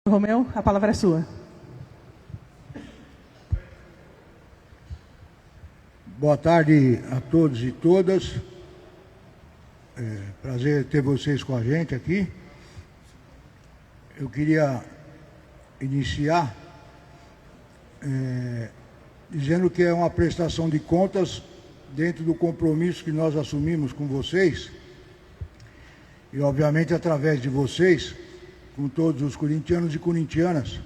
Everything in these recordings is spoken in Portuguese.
Romeu, a palavra é sua. Boa tarde a todos e todas. Prazer ter vocês com a gente aqui. Eu queria iniciar dizendo que é uma prestação de contas dentro do compromisso que nós assumimos com vocês e, obviamente, através de vocês, com todos os corintianos e corintianas,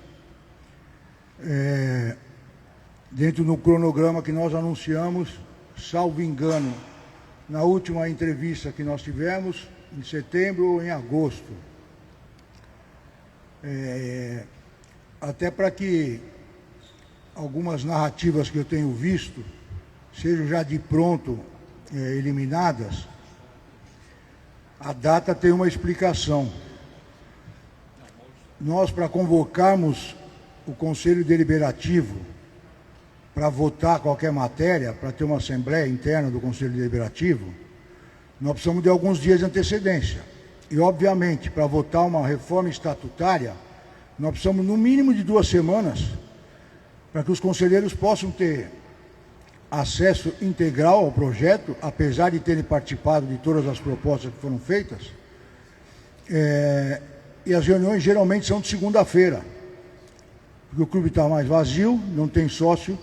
dentro do cronograma que nós anunciamos, salvo engano, na última entrevista que nós tivemos, em setembro ou em agosto. Até para que algumas narrativas que eu tenho visto sejam já de pronto eliminadas, a data tem uma explicação. Nós, para convocarmos o Conselho Deliberativo para votar qualquer matéria, para ter uma assembleia interna do Conselho Deliberativo, nós precisamos de alguns dias de antecedência. E, obviamente, para votar uma reforma estatutária, nós precisamos, no mínimo, de 2 semanas, para que os conselheiros possam ter acesso integral ao projeto, apesar de terem participado de todas as propostas que foram feitas. E as reuniões geralmente são de segunda-feira, porque o clube está mais vazio, não tem sócio,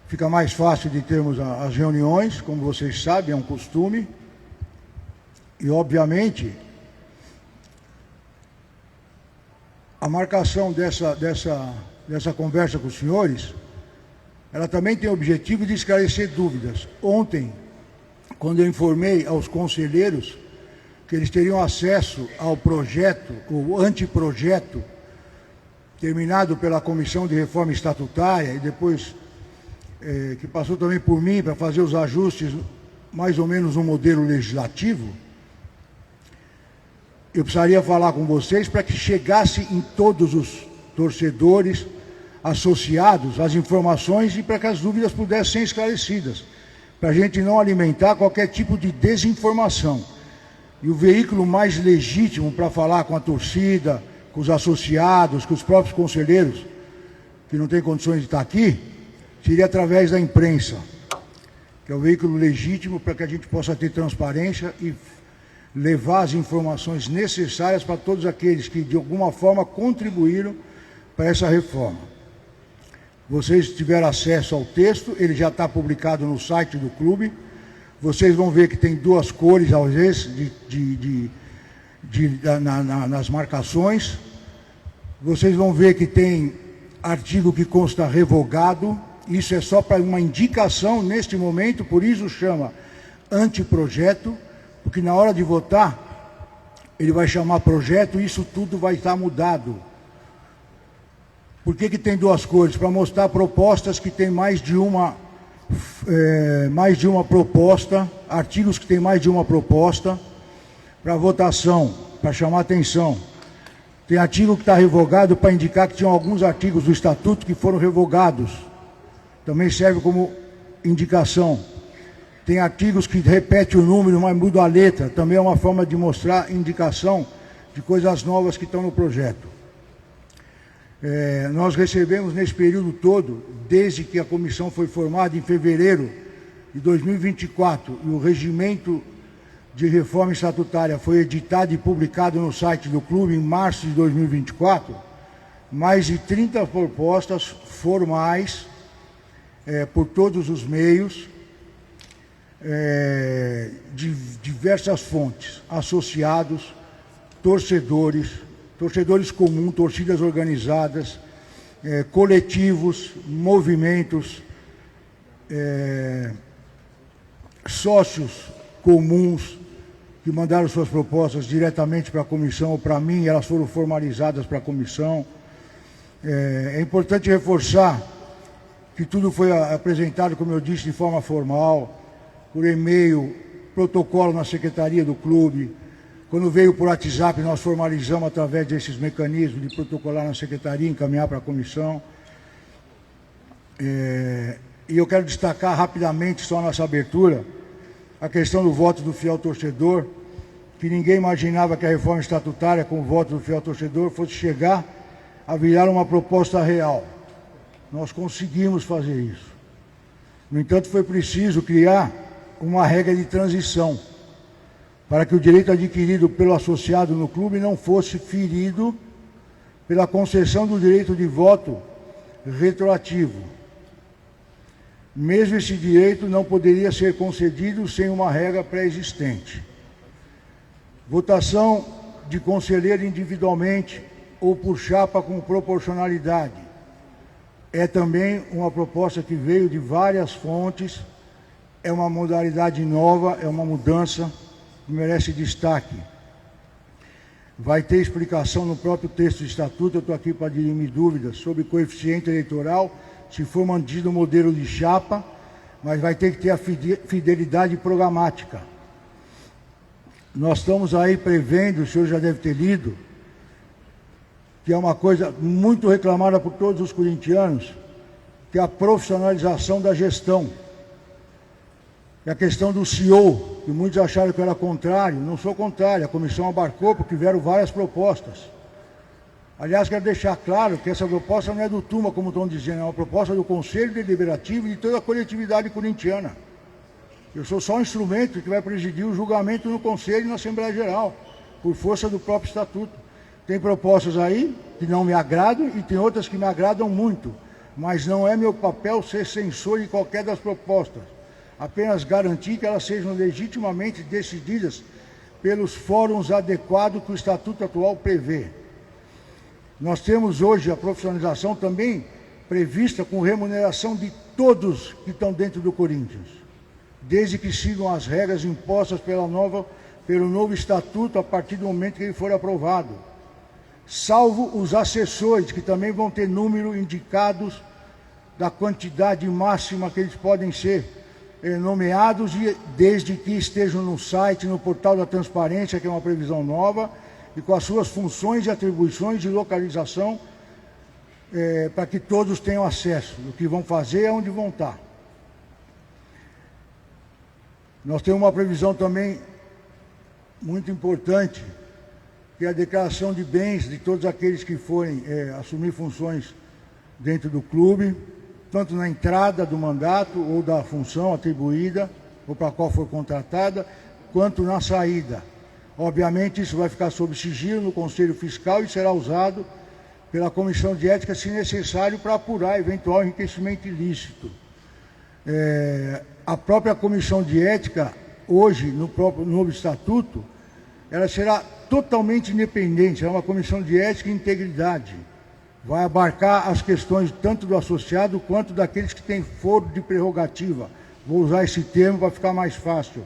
fica mais fácil de termos as reuniões, como vocês sabem, é um costume. E, obviamente, a marcação dessa conversa com os senhores, ela também tem o objetivo de esclarecer dúvidas. Ontem, quando eu informei aos conselheiros que eles teriam acesso ao projeto, o anteprojeto, terminado pela Comissão de Reforma Estatutária e depois que passou também por mim para fazer os ajustes, mais ou menos no modelo legislativo, eu precisaria falar com vocês para que chegasse em todos os torcedores, associados, as informações e para que as dúvidas pudessem ser esclarecidas, para a gente não alimentar qualquer tipo de desinformação. E o veículo mais legítimo para falar com a torcida, com os associados, com os próprios conselheiros, que não têm condições de estar aqui, seria através da imprensa, que é o veículo legítimo para que a gente possa ter transparência e levar as informações necessárias para todos aqueles que, de alguma forma, contribuíram para essa reforma. Vocês tiveram acesso ao texto, ele já está publicado no site do clube. Vocês vão ver que tem 2 cores, às vezes, nas marcações. Vocês vão ver que tem artigo que consta revogado. Isso é só para uma indicação neste momento, por isso chama anteprojeto, porque na hora de votar, ele vai chamar projeto e isso tudo vai estar mudado. Por que tem 2 cores? Para mostrar propostas que tem mais de uma proposta, artigos que tem mais de uma proposta, para votação, para chamar atenção. Tem artigo que está revogado para indicar que tinham alguns artigos do Estatuto que foram revogados. Também serve como indicação. Tem artigos que repetem o número, mas mudam a letra. Também é uma forma de mostrar indicação de coisas novas que estão no projeto. Nós recebemos nesse período todo, desde que a comissão foi formada em fevereiro de 2024 e o regimento de reforma estatutária foi editado e publicado no site do clube em março de 2024, mais de 30 propostas formais por todos os meios, de diversas fontes, associados, torcedores comuns, torcidas organizadas, coletivos, movimentos, sócios comuns que mandaram suas propostas diretamente para a comissão ou para mim, elas foram formalizadas para a comissão. É importante reforçar que tudo foi apresentado, como eu disse, de forma formal, por e-mail, protocolo na secretaria do clube. Quando veio por WhatsApp, nós formalizamos através desses mecanismos de protocolar na secretaria e encaminhar para a comissão. E eu quero destacar rapidamente, só nessa abertura, a questão do voto do fiel torcedor, que ninguém imaginava que a reforma estatutária, com o voto do fiel torcedor, fosse chegar a virar uma proposta real. Nós conseguimos fazer isso. No entanto, foi preciso criar uma regra de transição para que o direito adquirido pelo associado no clube não fosse ferido pela concessão do direito de voto retroativo. Mesmo esse direito não poderia ser concedido sem uma regra pré-existente. Votação de conselheiro individualmente ou por chapa com proporcionalidade. É também uma proposta que veio de várias fontes, é uma modalidade nova, é uma mudança que merece destaque. Vai ter explicação no próprio texto do Estatuto, eu estou aqui para dirimir dúvidas sobre coeficiente eleitoral, se for mantido o modelo de chapa, mas vai ter que ter a fidelidade programática. Nós estamos aí prevendo, o senhor já deve ter lido, que é uma coisa muito reclamada por todos os corintianos, que é a profissionalização da gestão. E a questão do CEO, que muitos acharam que eu era contrário, não sou contrário, a comissão abarcou porque vieram várias propostas. Aliás, quero deixar claro que essa proposta não é do Tuma, como estão dizendo, é uma proposta do Conselho Deliberativo e de toda a coletividade corintiana. Eu sou só um instrumento que vai presidir o julgamento no Conselho e na Assembleia Geral, por força do próprio Estatuto. Tem propostas aí que não me agradam e tem outras que me agradam muito, mas não é meu papel ser censor de qualquer das propostas. Apenas garantir que elas sejam legitimamente decididas pelos fóruns adequados que o Estatuto atual prevê. Nós temos hoje a profissionalização também prevista com remuneração de todos que estão dentro do Corinthians, desde que sigam as regras impostas pelo novo Estatuto a partir do momento que ele for aprovado, salvo os assessores, que também vão ter número indicados da quantidade máxima que eles podem ser nomeados, e desde que estejam no site, no portal da transparência, que é uma previsão nova, e com as suas funções e atribuições de localização, para que todos tenham acesso do que vão fazer e onde vão estar. Nós temos uma previsão também muito importante, que é a declaração de bens de todos aqueles que forem assumir funções dentro do clube, tanto na entrada do mandato ou da função atribuída, ou para a qual for contratada, quanto na saída. Obviamente, isso vai ficar sob sigilo no Conselho Fiscal e será usado pela Comissão de Ética, se necessário, para apurar eventual enriquecimento ilícito. A própria Comissão de Ética, hoje, no próprio novo Estatuto, ela será totalmente independente, é uma Comissão de Ética e Integridade. Vai abarcar as questões tanto do associado quanto daqueles que têm foro de prerrogativa. Vou usar esse termo para ficar mais fácil.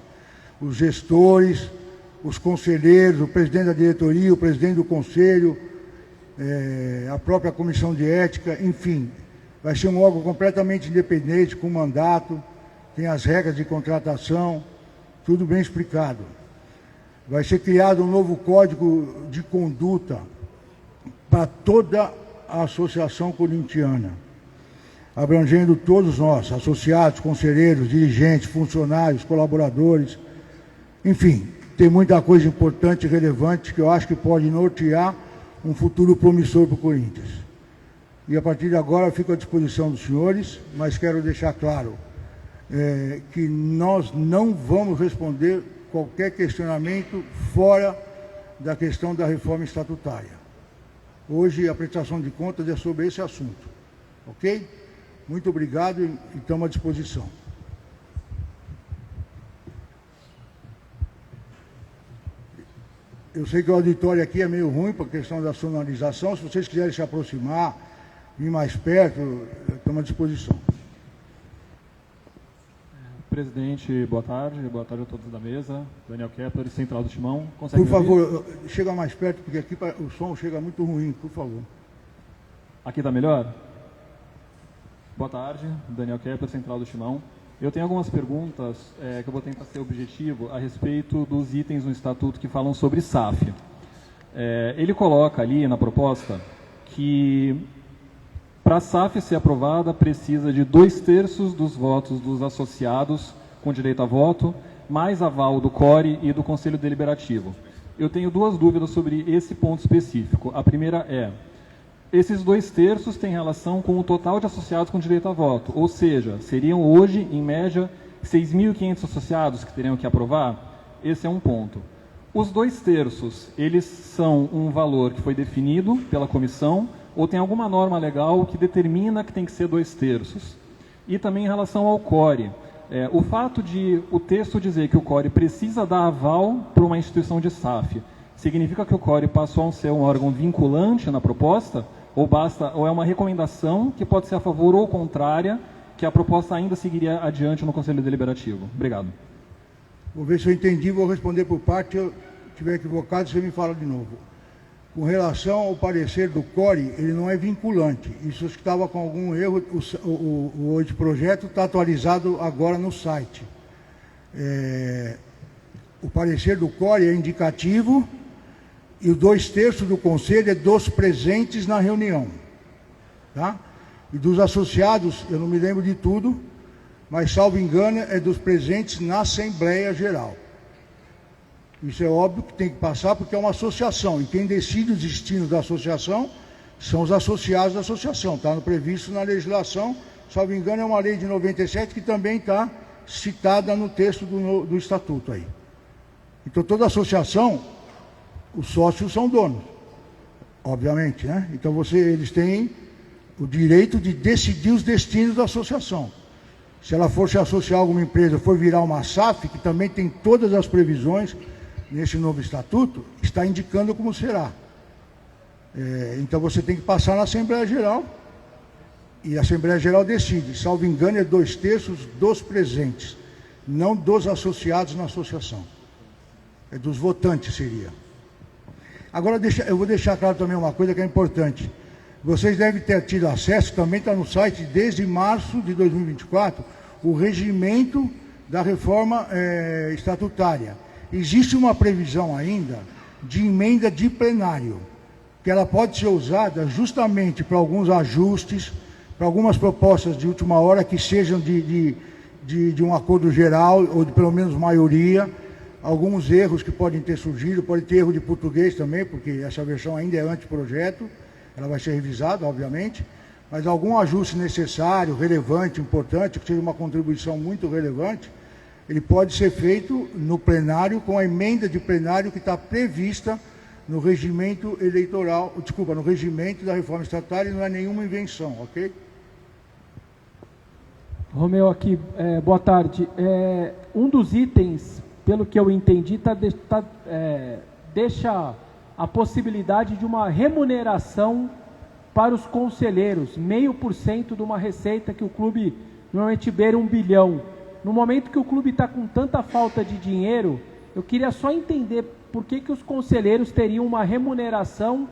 Os gestores, os conselheiros, o presidente da diretoria, o presidente do conselho, a própria comissão de ética, enfim. Vai ser um órgão completamente independente, com mandato, tem as regras de contratação, tudo bem explicado. Vai ser criado um novo código de conduta para toda a associação corintiana, abrangendo todos nós, associados, conselheiros, dirigentes, funcionários, colaboradores, enfim, tem muita coisa importante e relevante que eu acho que pode nortear um futuro promissor para o Corinthians. E a partir de agora eu fico à disposição dos senhores, mas quero deixar claro que nós não vamos responder qualquer questionamento fora da questão da reforma estatutária. Hoje a prestação de contas é sobre esse assunto, ok? Muito obrigado e estamos à disposição. Eu sei que o auditório aqui é meio ruim para a questão da sonorização. Se vocês quiserem se aproximar, vir mais perto, estamos à disposição. Presidente, boa tarde a todos da mesa. Daniel Kepler, Central do Timão. Consegue por favor, chega mais perto, porque aqui o som chega muito ruim, por favor. Aqui está melhor? Boa tarde, Daniel Kepler, Central do Timão. Eu tenho algumas perguntas que eu vou tentar ser objetivo a respeito dos itens no Estatuto que falam sobre SAF. Ele coloca ali na proposta que para a SAF ser aprovada precisa de 2/3 dos votos dos associados com direito a voto, mais aval do CORE e do Conselho Deliberativo. Eu tenho duas dúvidas sobre esse ponto específico. A primeira é, Esses 2/3 têm relação com o total de associados com direito a voto, ou seja, seriam hoje, em média, 6.500 associados que teriam que aprovar? Esse é um ponto. Os 2/3, eles são um valor que foi definido pela comissão ou tem alguma norma legal que determina que tem que ser 2/3? E também em relação ao CORE. O fato de o texto dizer que o CORE precisa dar aval para uma instituição de SAF, significa que o CORE passou a ser um órgão vinculante na proposta? Ou é uma recomendação que pode ser a favor ou contrária, que a proposta ainda seguiria adiante no Conselho Deliberativo? Obrigado. Vou ver se eu entendi, vou responder por parte. Se eu estiver equivocado, você me fala de novo. Com relação ao parecer do CORE, ele não é vinculante. Isso estava com algum erro, o projeto está atualizado agora no site. O parecer do CORE é indicativo e o 2/3 do Conselho é dos presentes na reunião. Tá? E dos associados, eu não me lembro de tudo, mas, salvo engano, é dos presentes na Assembleia Geral. Isso é óbvio que tem que passar, porque é uma associação, e quem decide os destinos da associação são os associados da associação. Está previsto na legislação, salvo engano, é uma lei de 97 que também está citada no texto do Estatuto aí. Então, toda associação, os sócios são donos, obviamente, né? Então, eles têm o direito de decidir os destinos da associação. Se ela for se associar a alguma empresa, for virar uma SAF, que também tem todas as previsões nesse novo estatuto, está indicando como será. Então você tem que passar na Assembleia Geral, e a Assembleia Geral decide. Salvo engano, é 2/3 dos presentes, não dos associados na associação. É dos votantes, seria. Agora, eu vou deixar claro também uma coisa que é importante. Vocês devem ter tido acesso, também está no site, desde março de 2024, o regimento da reforma estatutária. Existe uma previsão ainda de emenda de plenário, que ela pode ser usada justamente para alguns ajustes, para algumas propostas de última hora que sejam de um acordo geral, ou de pelo menos maioria, alguns erros que podem ter surgido, pode ter erro de português também, porque essa versão ainda é anteprojeto, ela vai ser revisada, obviamente, mas algum ajuste necessário, relevante, importante, que seja uma contribuição muito relevante, ele pode ser feito no plenário, com a emenda de plenário que está prevista no regimento eleitoral, no regimento da reforma estatutária, e não é nenhuma invenção, ok? Romeu aqui, boa tarde. Um dos itens, pelo que eu entendi, deixa a possibilidade de uma remuneração para os conselheiros, 0,5% de uma receita que o clube normalmente beira 1 bilhão. No momento que o clube está com tanta falta de dinheiro, eu queria só entender por que os conselheiros teriam uma remuneração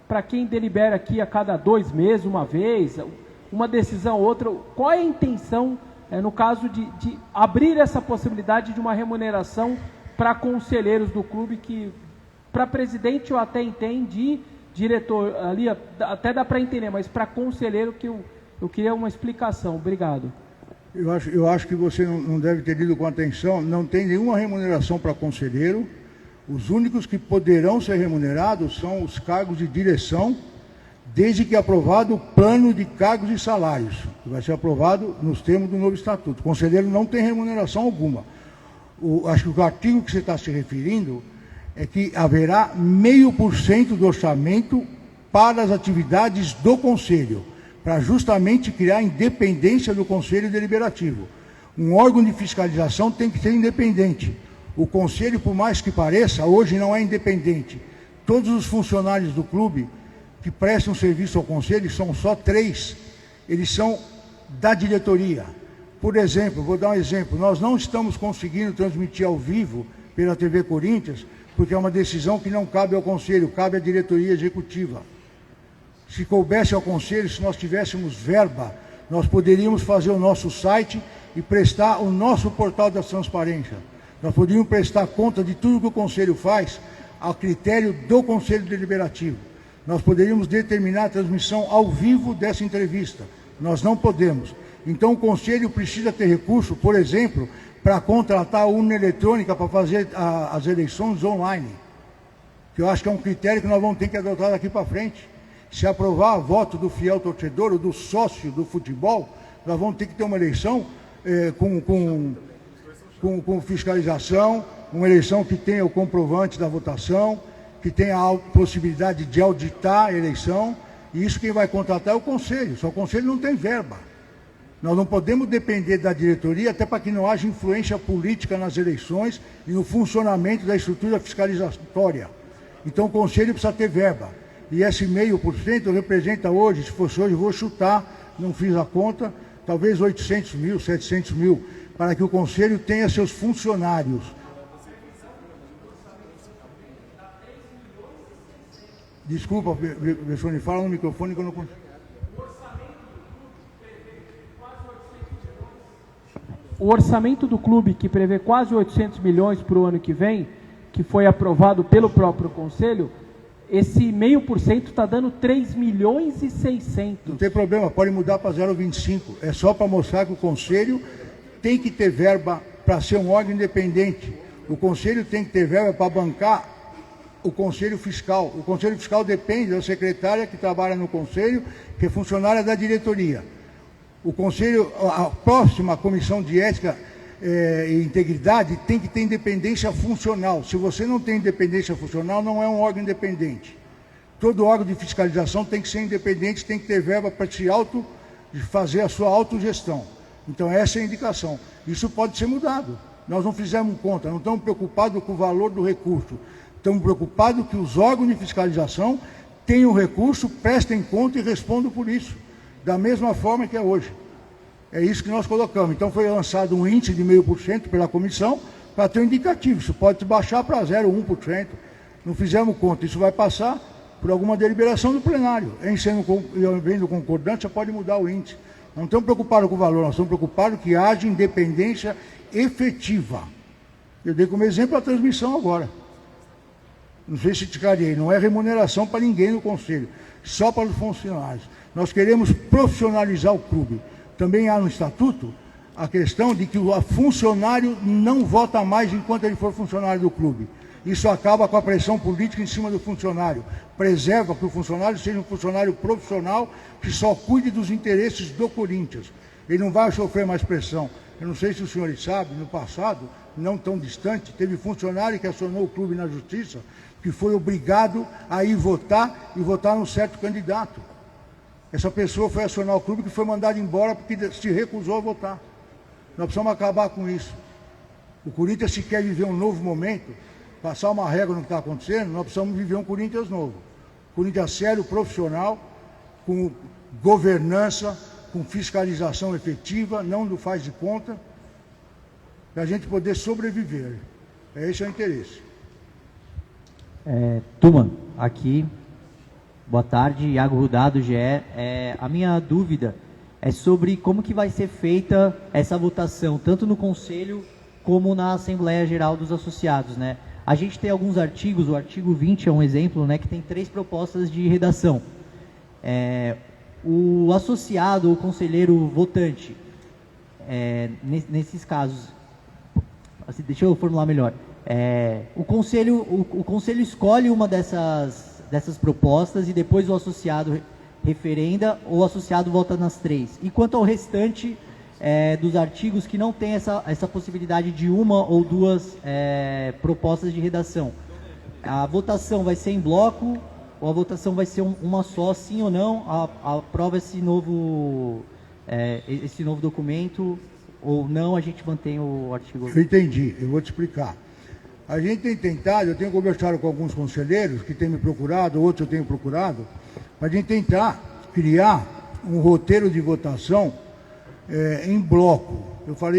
para quem delibera aqui a cada 2 meses, uma vez, uma decisão ou outra. Qual é a intenção, no caso de abrir essa possibilidade de uma remuneração para conselheiros do clube, que para presidente eu até entendi, diretor ali até dá para entender, mas para conselheiro que eu queria uma explicação. Obrigado. Eu acho que você não deve ter lido com atenção, não tem nenhuma remuneração para conselheiro. Os únicos que poderão ser remunerados são os cargos de direção, desde que aprovado o plano de cargos e salários, que vai ser aprovado nos termos do novo estatuto. O conselheiro não tem remuneração alguma. Acho que o artigo que você está se referindo é que haverá 0,5% do orçamento para as atividades do conselho, para justamente criar a independência do Conselho Deliberativo. Um órgão de fiscalização tem que ser independente. O Conselho, por mais que pareça, hoje não é independente. Todos os funcionários do clube que prestam serviço ao Conselho, são só 3, eles são da diretoria. Por exemplo, vou dar um exemplo, nós não estamos conseguindo transmitir ao vivo pela TV Corinthians, porque é uma decisão que não cabe ao Conselho, cabe à diretoria executiva. Se coubesse ao Conselho, se nós tivéssemos verba, nós poderíamos fazer o nosso site e prestar o nosso portal da transparência. Nós poderíamos prestar conta de tudo que o Conselho faz ao critério do Conselho Deliberativo. Nós poderíamos determinar a transmissão ao vivo dessa entrevista. Nós não podemos. Então o Conselho precisa ter recurso, por exemplo, para contratar a urna eletrônica para fazer as eleições online. Que eu acho que é um critério que nós vamos ter que adotar daqui para frente. Se aprovar voto do fiel torcedor ou do sócio do futebol, nós vamos ter que ter uma eleição com fiscalização, uma eleição que tenha o comprovante da votação, que tenha a possibilidade de auditar a eleição, e isso quem vai contratar é o Conselho, só o Conselho não tem verba. Nós não podemos depender da diretoria, até para que não haja influência política nas eleições e no funcionamento da estrutura fiscalizatória. Então o Conselho precisa ter verba. E esse 0,5% representa hoje, se fosse hoje, vou chutar, não fiz a conta, talvez 800 mil, 700 mil, para que o Conselho tenha seus funcionários. Desculpa, Bessone, fala no microfone que eu não consigo. O orçamento do clube, que prevê quase 800 milhões para o ano que vem, que foi aprovado pelo próprio Conselho, esse 0,5% está dando 3 milhões e 600. Não tem problema, pode mudar para 0,25. É só para mostrar que o Conselho tem que ter verba para ser um órgão independente. O Conselho tem que ter verba para bancar o Conselho Fiscal. O Conselho Fiscal depende da secretária que trabalha no Conselho, que é funcionária da diretoria. O Conselho, a próxima Comissão de Ética e Integridade tem que ter independência funcional. Se você não tem independência funcional, não é um órgão independente. Todo órgão de fiscalização tem que ser independente, tem que ter verba para fazer a sua autogestão. Então essa é a indicação. Isso pode ser mudado. Nós não fizemos conta, não estamos preocupados com o valor do recurso. Estamos preocupados que os órgãos de fiscalização tenham recurso, prestem conta e respondam por isso. Da mesma forma que é hoje. É isso que nós colocamos. Então foi lançado um índice de 0,5% pela comissão para ter um indicativo. Isso pode baixar para 0,1%. Não fizemos conta. Isso vai passar por alguma deliberação do plenário. Em sendo concordante, pode mudar o índice. Não estamos preocupados com o valor, nós estamos preocupados que haja independência efetiva. Eu dei como exemplo a transmissão agora. Não sei se te clareei, não é remuneração para ninguém no Conselho, só para os funcionários. Nós queremos profissionalizar o clube. Também há no Estatuto a questão de que o funcionário não vota mais enquanto ele for funcionário do clube. Isso acaba com a pressão política em cima do funcionário. Preserva que o funcionário seja um funcionário profissional que só cuide dos interesses do Corinthians. Ele não vai sofrer mais pressão. Eu não sei se os senhores sabem, no passado, não tão distante, teve funcionário que acionou o clube na justiça, que foi obrigado a ir votar e votar num certo candidato. Essa pessoa foi acionar o clube que foi mandado embora porque se recusou a votar. Nós precisamos acabar com isso. O Corinthians, se quer viver um novo momento, passar uma régua no que está acontecendo, nós precisamos viver um Corinthians novo. Corinthians sério, profissional, com governança, com fiscalização efetiva, não do faz de conta, para a gente poder sobreviver. Esse é o interesse. Turma, aqui, boa tarde, Iago Rudá, do GE. A minha dúvida é sobre como que vai ser feita essa votação, tanto no Conselho como na Assembleia Geral dos Associados, né? A gente tem alguns artigos, o artigo 20 é um exemplo, né, que tem 3 propostas de redação. O associado, o conselheiro votante, nesses casos, assim, deixa eu formular melhor, o conselho escolhe uma dessas propostas e depois o associado referenda ou o associado vota nas 3. E quanto ao restante dos artigos que não tem essa possibilidade de uma ou 2 propostas de redação, a votação vai ser em bloco ou a votação vai ser uma só, sim ou não? Aprova esse novo documento ou não, a gente mantém o artigo? Eu entendi, eu vou te explicar. A gente tem tentado, eu tenho conversado com alguns conselheiros que têm me procurado, outros eu tenho procurado, para a gente tentar criar um roteiro de votação em bloco.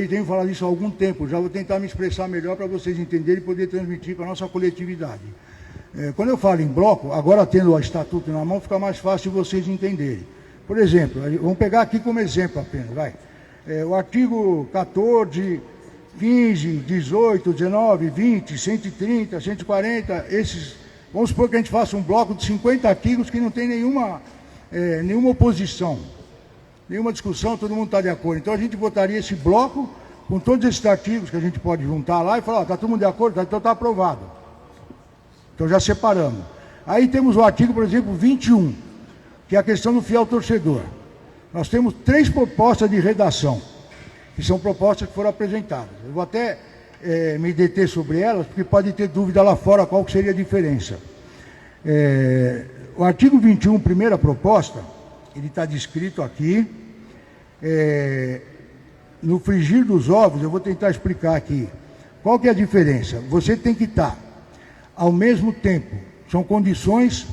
Tenho falado isso há algum tempo, já vou tentar me expressar melhor para vocês entenderem e poder transmitir para a nossa coletividade. Quando eu falo em bloco, agora tendo o estatuto na mão, fica mais fácil de vocês entenderem. Por exemplo, vamos pegar aqui como exemplo apenas, vai. O artigo 14, 15, 18, 19, 20, 130, 140, esses... Vamos supor que a gente faça um bloco de 50 artigos que não tem nenhuma oposição, nenhuma discussão, todo mundo está de acordo. Então a gente votaria esse bloco com todos esses artigos que a gente pode juntar lá e falar, está todo mundo de acordo, então está aprovado. Então já separamos. Aí temos o artigo, por exemplo, 21. que é a questão do fiel torcedor. Nós temos 3 propostas de redação, que são propostas que foram apresentadas. Eu vou até me deter sobre elas, porque pode ter dúvida lá fora qual que seria a diferença. O artigo 21, primeira proposta, ele está descrito aqui. No frigir dos ovos, eu vou tentar explicar aqui. Qual que é a diferença? Você tem que estar, ao mesmo tempo, são condições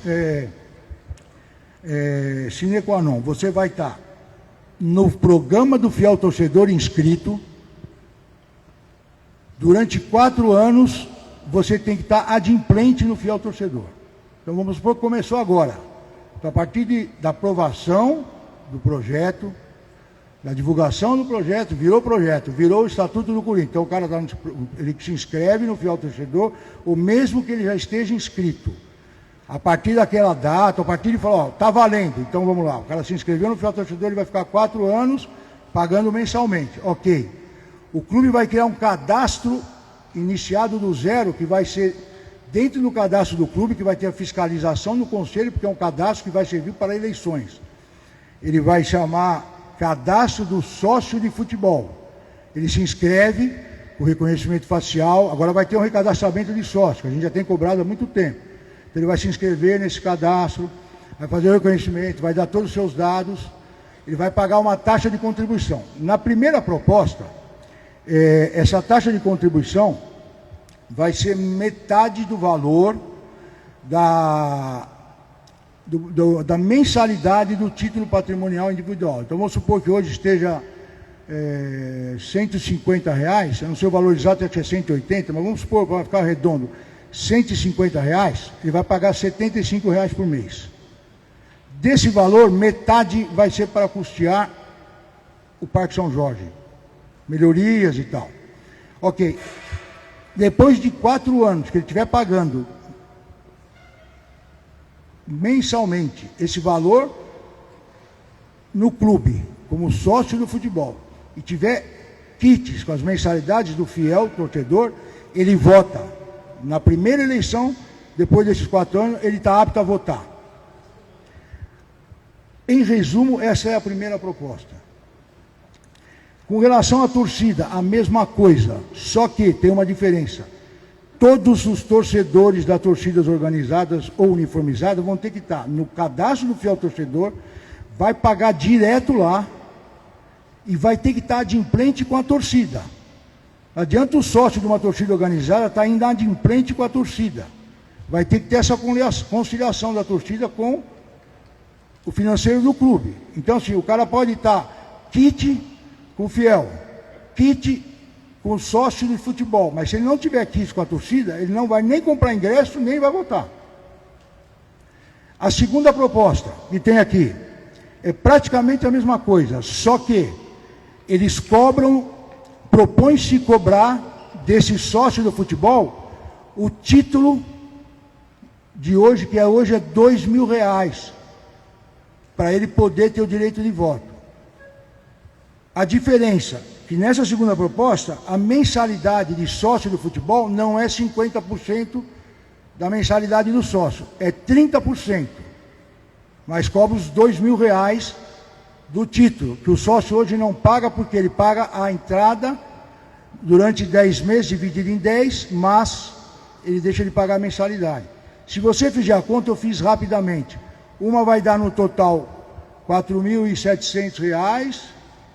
sine qua non. Você vai estar no programa do fiel torcedor inscrito. Durante 4 anos, você tem que estar adimplente no fiel torcedor. Então, vamos supor que começou agora. Então, a partir da aprovação do projeto, da divulgação do projeto, virou o Estatuto do Corinthians. Então, o cara ele se inscreve no fiel torcedor, ou mesmo que ele já esteja inscrito. A partir daquela data, a partir de falar, está valendo, então vamos lá. O cara se inscreveu no fiel torcedor, ele vai ficar 4 anos pagando mensalmente. Ok. O clube vai criar um cadastro iniciado do zero, que vai ser dentro do cadastro do clube, que vai ter a fiscalização do conselho, porque é um cadastro que vai servir para eleições. Ele vai chamar cadastro do sócio de futebol. Ele se inscreve, o reconhecimento facial, agora vai ter um recadastramento de sócio, que a gente já tem cobrado há muito tempo. Então, ele vai se inscrever nesse cadastro, vai fazer o reconhecimento, vai dar todos os seus dados, ele vai pagar uma taxa de contribuição. Na primeira proposta, essa taxa de contribuição vai ser metade do valor da mensalidade do título patrimonial individual. Então, vamos supor que hoje esteja R$150, eu não sei o valor exato, é 180, mas vamos supor, para ficar redondo, R$150, ele vai pagar R$75 por mês. Desse valor, metade vai ser para custear o Parque São Jorge, melhorias e tal. Ok. Depois de 4 anos que ele estiver pagando mensalmente esse valor no clube, como sócio do futebol, e tiver kits com as mensalidades do fiel torcedor, ele vota. Na primeira eleição, depois desses 4 anos, ele está apto a votar. Em resumo, essa é a primeira proposta. Com relação à torcida, a mesma coisa, só que tem uma diferença. Todos os torcedores das torcidas organizadas ou uniformizadas vão ter que estar no cadastro do fiel torcedor, vai pagar direto lá e vai ter que estar adimplente com a torcida. Não adianta o sócio de uma torcida organizada estar ainda adimplente com a torcida. Vai ter que ter essa conciliação da torcida com o financeiro do clube. Então, assim, o cara pode estar kit com o fiel, kit com o sócio de futebol, mas se ele não tiver kit com a torcida, ele não vai nem comprar ingresso, nem vai votar. A segunda proposta que tem aqui é praticamente a mesma coisa, só que eles propõe-se cobrar desse sócio do futebol o título de hoje, que hoje é R$2.000, para ele poder ter o direito de voto. A diferença, que nessa segunda proposta, a mensalidade de sócio do futebol não é 50% da mensalidade do sócio, é 30%. Mas cobra os R$2.000 do título, que o sócio hoje não paga, porque ele paga a entrada durante 10 meses, dividido em 10, mas ele deixa de pagar a mensalidade. Se você fizer a conta, eu fiz rapidamente. Uma vai dar no total R$4.700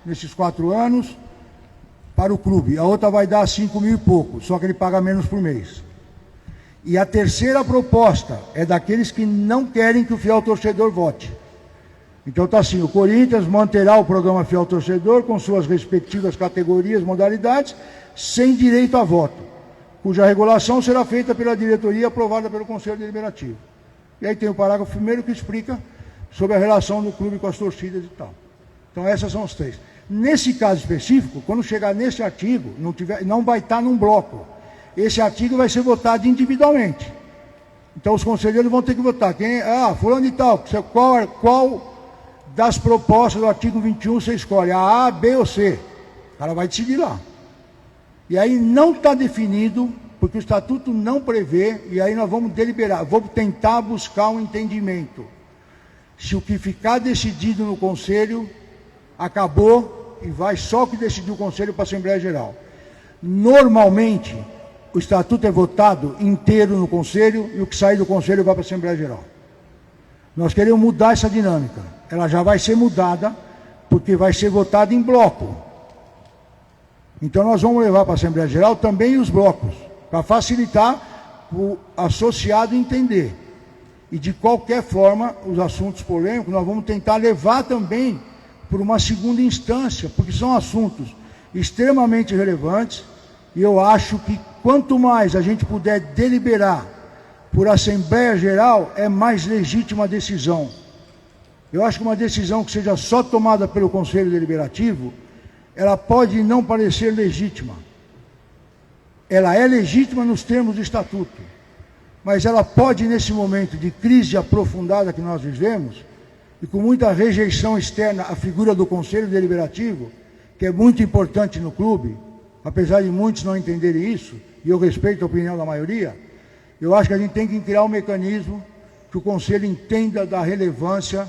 nesses 4 anos para o clube. A outra vai dar 5.000 e pouco, só que ele paga menos por mês. E a terceira proposta é daqueles que não querem que o fiel torcedor vote. Então está assim, o Corinthians manterá o programa Fiel Torcedor com suas respectivas categorias, modalidades, sem direito a voto, cuja regulação será feita pela diretoria e aprovada pelo Conselho Deliberativo. E aí tem o parágrafo primeiro que explica sobre a relação do clube com as torcidas e tal. Então essas são as 3. Nesse caso específico, quando chegar nesse artigo, não vai estar num bloco. Esse artigo vai ser votado individualmente. Então os conselheiros vão ter que votar. Fulano de tal, qual das propostas do artigo 21 você escolhe? A, B ou C? O cara vai decidir lá. E aí não está definido, porque o estatuto não prevê, e aí nós vamos deliberar, vamos tentar buscar um entendimento. Se o que ficar decidido no Conselho, acabou e vai só o que decidiu o Conselho para a Assembleia Geral. Normalmente, o Estatuto é votado inteiro no Conselho e o que sair do Conselho vai para a Assembleia Geral. Nós queremos mudar essa dinâmica. Ela já vai ser mudada, porque vai ser votada em bloco. Então nós vamos levar para a Assembleia Geral também os blocos, para facilitar o associado entender. E de qualquer forma, os assuntos polêmicos nós vamos tentar levar também por uma segunda instância, porque são assuntos extremamente relevantes, e eu acho que quanto mais a gente puder deliberar por Assembleia Geral, é mais legítima a decisão. Eu acho que uma decisão que seja só tomada pelo Conselho Deliberativo, ela pode não parecer legítima. Ela é legítima nos termos do Estatuto, mas ela pode, nesse momento de crise aprofundada que nós vivemos, e com muita rejeição externa à figura do Conselho Deliberativo, que é muito importante no clube, apesar de muitos não entenderem isso, e eu respeito a opinião da maioria, eu acho que a gente tem que criar um mecanismo que o Conselho entenda da relevância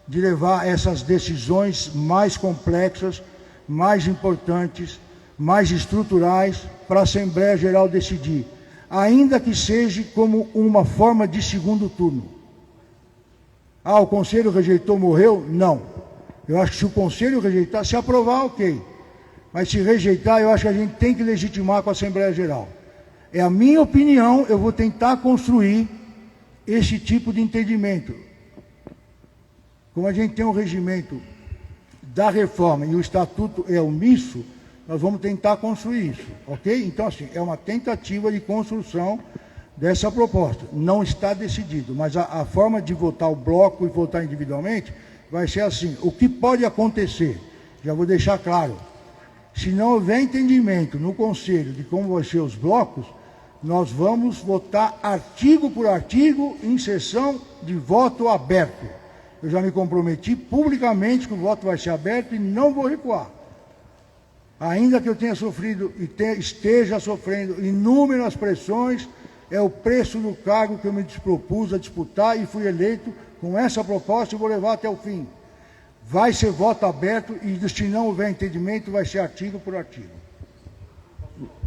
de levar essas decisões mais complexas, mais importantes, mais estruturais para a Assembleia Geral decidir, ainda que seja como uma forma de segundo turno. Ah, o Conselho rejeitou, morreu? Não. Eu acho que se o Conselho rejeitar, se aprovar, ok. Mas se rejeitar, eu acho que a gente tem que legitimar com a Assembleia Geral. É a minha opinião, eu vou tentar construir esse tipo de entendimento. Como a gente tem um regimento da reforma e o Estatuto é omisso, nós vamos tentar construir isso, ok? Então, assim, é uma tentativa de construção dessa proposta. Não está decidido, mas a forma de votar o bloco e votar individualmente vai ser assim. O que pode acontecer, já vou deixar claro, se não houver entendimento no Conselho de como vão ser os blocos, nós vamos votar artigo por artigo em sessão de voto aberto. Eu já me comprometi publicamente que o voto vai ser aberto e não vou recuar. Ainda que eu tenha sofrido e esteja sofrendo inúmeras pressões, é o preço do cargo que eu me dispropus a disputar e fui eleito com essa proposta e vou levar até o fim. Vai ser voto aberto e, se não houver entendimento, vai ser artigo por artigo.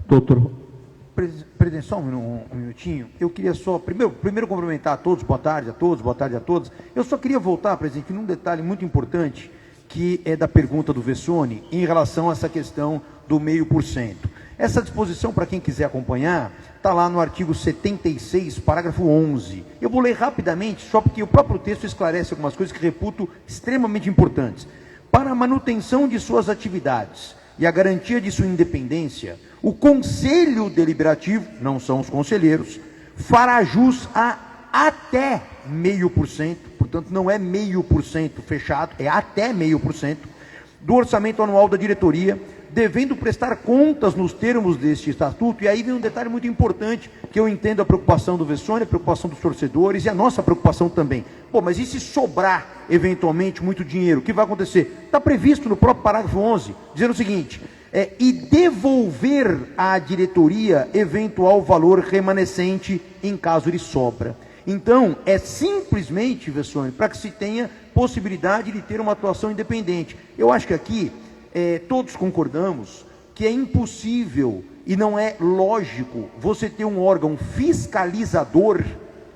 Doutor. Presidente, só um minutinho. Eu queria só, primeiro cumprimentar a todos, boa tarde a todos, boa tarde a todos. Eu só queria voltar, presidente, num detalhe muito importante, que é da pergunta do Vessone, em relação a essa questão do 0,5%. Essa disposição, para quem quiser acompanhar, está lá no artigo 76, parágrafo 11. Eu vou ler rapidamente, só porque o próprio texto esclarece algumas coisas que reputo extremamente importantes. Para a manutenção de suas atividades e a garantia de sua independência, o Conselho Deliberativo, não são os conselheiros, fará jus a até 0,5%, portanto não é 0,5% fechado, é até 0,5%, do orçamento anual da diretoria, devendo prestar contas nos termos deste estatuto. E aí vem um detalhe muito importante, que eu entendo a preocupação do Vessone, a preocupação dos torcedores e a nossa preocupação também. Pô, mas e se sobrar, eventualmente, muito dinheiro? O que vai acontecer? Está previsto no próprio parágrafo 11, dizendo o seguinte, e devolver à diretoria eventual valor remanescente em caso de sobra. Então, é simplesmente, Vessone, para que se tenha possibilidade de ter uma atuação independente. Eu acho que aqui todos concordamos que é impossível e não é lógico você ter um órgão fiscalizador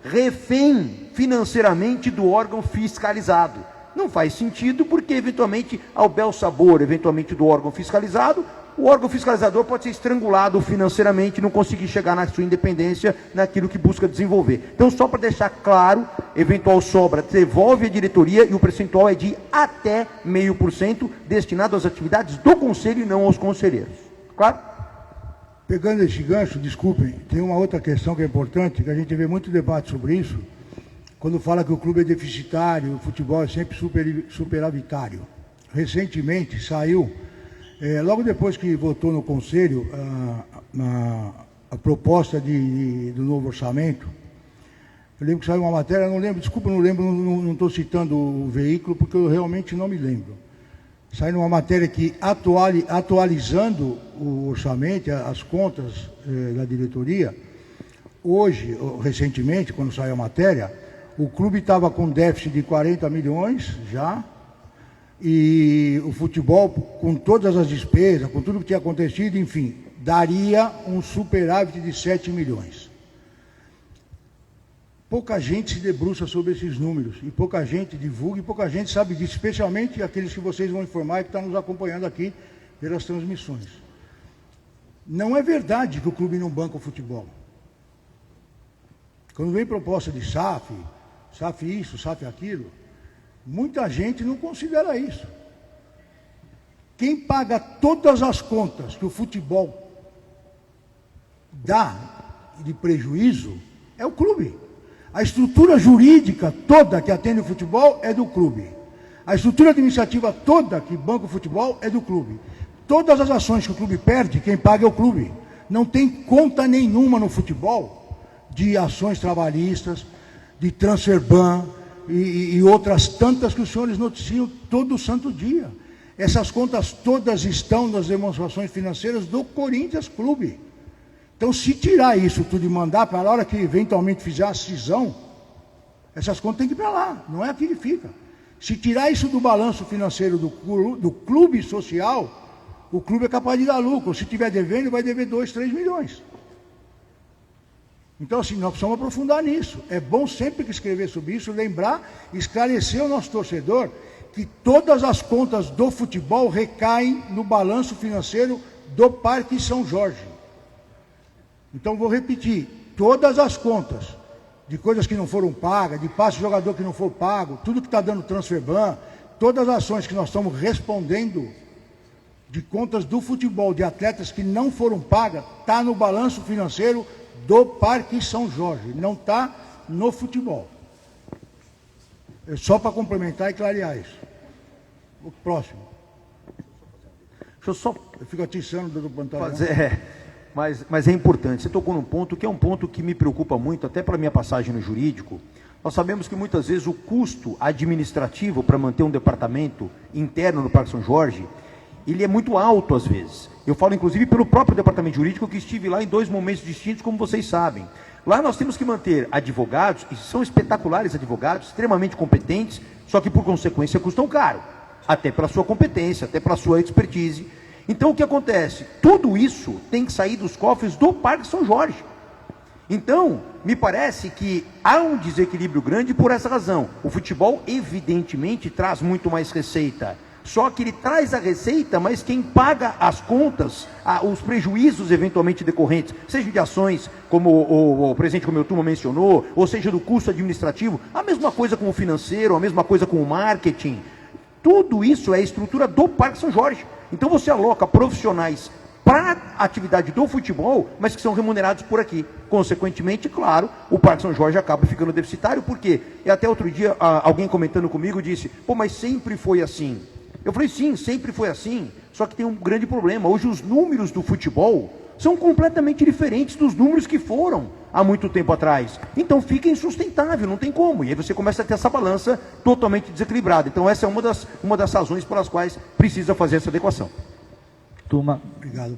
refém financeiramente do órgão fiscalizado. Não faz sentido, porque eventualmente, ao bel sabor, eventualmente do órgão fiscalizado, o órgão fiscalizador pode ser estrangulado financeiramente, não conseguir chegar na sua independência, naquilo que busca desenvolver. Então, só para deixar claro, eventual sobra devolve a diretoria e o percentual é de até 0,5%, destinado às atividades do Conselho e não aos conselheiros. Claro? Pegando esse gancho, desculpem, tem uma outra questão que é importante, que a gente vê muito debate sobre isso, quando fala que o clube é deficitário, o futebol é sempre superavitário. Recentemente saiu, logo depois que votou no Conselho a proposta do novo orçamento, eu lembro que saiu uma matéria, não estou citando o veículo, porque eu realmente não me lembro. Saiu uma matéria que, atualizando o orçamento, as contas da diretoria, hoje, recentemente, quando saiu a matéria, o clube estava com déficit de 40 milhões já, e o futebol, com todas as despesas, com tudo que tinha acontecido, enfim, daria um superávit de 7 milhões. Pouca gente se debruça sobre esses números, e pouca gente divulga, e pouca gente sabe disso, especialmente aqueles que vocês vão informar e que estão nos acompanhando aqui pelas transmissões. Não é verdade que o clube não banca o futebol. Quando vem proposta de SAF isso, SAF aquilo, muita gente não considera isso. Quem paga todas as contas que o futebol dá de prejuízo é o clube. A estrutura jurídica toda que atende o futebol é do clube. A estrutura administrativa toda que banca o futebol é do clube. Todas as ações que o clube perde, quem paga é o clube. Não tem conta nenhuma no futebol de ações trabalhistas, de transfer ban e outras tantas que os senhores noticiam todo santo dia. Essas contas todas estão nas demonstrações financeiras do Corinthians Clube. Então, se tirar isso tudo e mandar para a hora que eventualmente fizer a cisão, essas contas têm que ir para lá, não é aqui que fica. Se tirar isso do balanço financeiro do clube social, o clube é capaz de dar lucro. Se estiver devendo, vai dever 2, 3 milhões. Então, assim, nós precisamos aprofundar nisso. É bom sempre que escrever sobre isso, lembrar, esclarecer ao nosso torcedor que todas as contas do futebol recaem no balanço financeiro do Parque São Jorge. Então, vou repetir, todas as contas de coisas que não foram pagas, de passe de jogador que não for pago, tudo que está dando transfer ban, todas as ações que nós estamos respondendo de contas do futebol, de atletas que não foram pagas, está no balanço financeiro do Parque São Jorge, não está no futebol. É só para complementar e clarear isso. O próximo. Deixa eu só... Eu fico atiçando, doutor Pantaleão. Mas é importante, você tocou num ponto que é um ponto que me preocupa muito, até para a minha passagem no jurídico. Nós sabemos que muitas vezes o custo administrativo para manter um departamento interno no Parque São Jorge, ele é muito alto às vezes. Eu falo inclusive pelo próprio departamento jurídico, que estive lá em 2 momentos distintos, como vocês sabem. Lá nós temos que manter advogados, e são espetaculares advogados, extremamente competentes, só que por consequência custam caro, até pela sua competência, até pela sua expertise. Então o que acontece? Tudo isso tem que sair dos cofres do Parque São Jorge. Então, me parece que há um desequilíbrio grande por essa razão. O futebol, evidentemente, traz muito mais receita. Só que ele traz a receita, mas quem paga as contas, os prejuízos eventualmente decorrentes, seja de ações, como o presidente Comeltuma mencionou, ou seja do custo administrativo, a mesma coisa com o financeiro, a mesma coisa com o marketing. Tudo isso é a estrutura do Parque São Jorge. Então você aloca profissionais para a atividade do futebol, mas que são remunerados por aqui. Consequentemente, claro, o Parque São Jorge acaba ficando deficitário, porque até outro dia alguém comentando comigo disse, pô, mas sempre foi assim. Eu falei, sim, sempre foi assim, só que tem um grande problema. Hoje os números do futebol são completamente diferentes dos números que foram há muito tempo atrás. Então fica insustentável, não tem como. E aí você começa a ter essa balança totalmente desequilibrada. Então essa é uma das razões pelas quais precisa fazer essa adequação. Turma. Obrigado,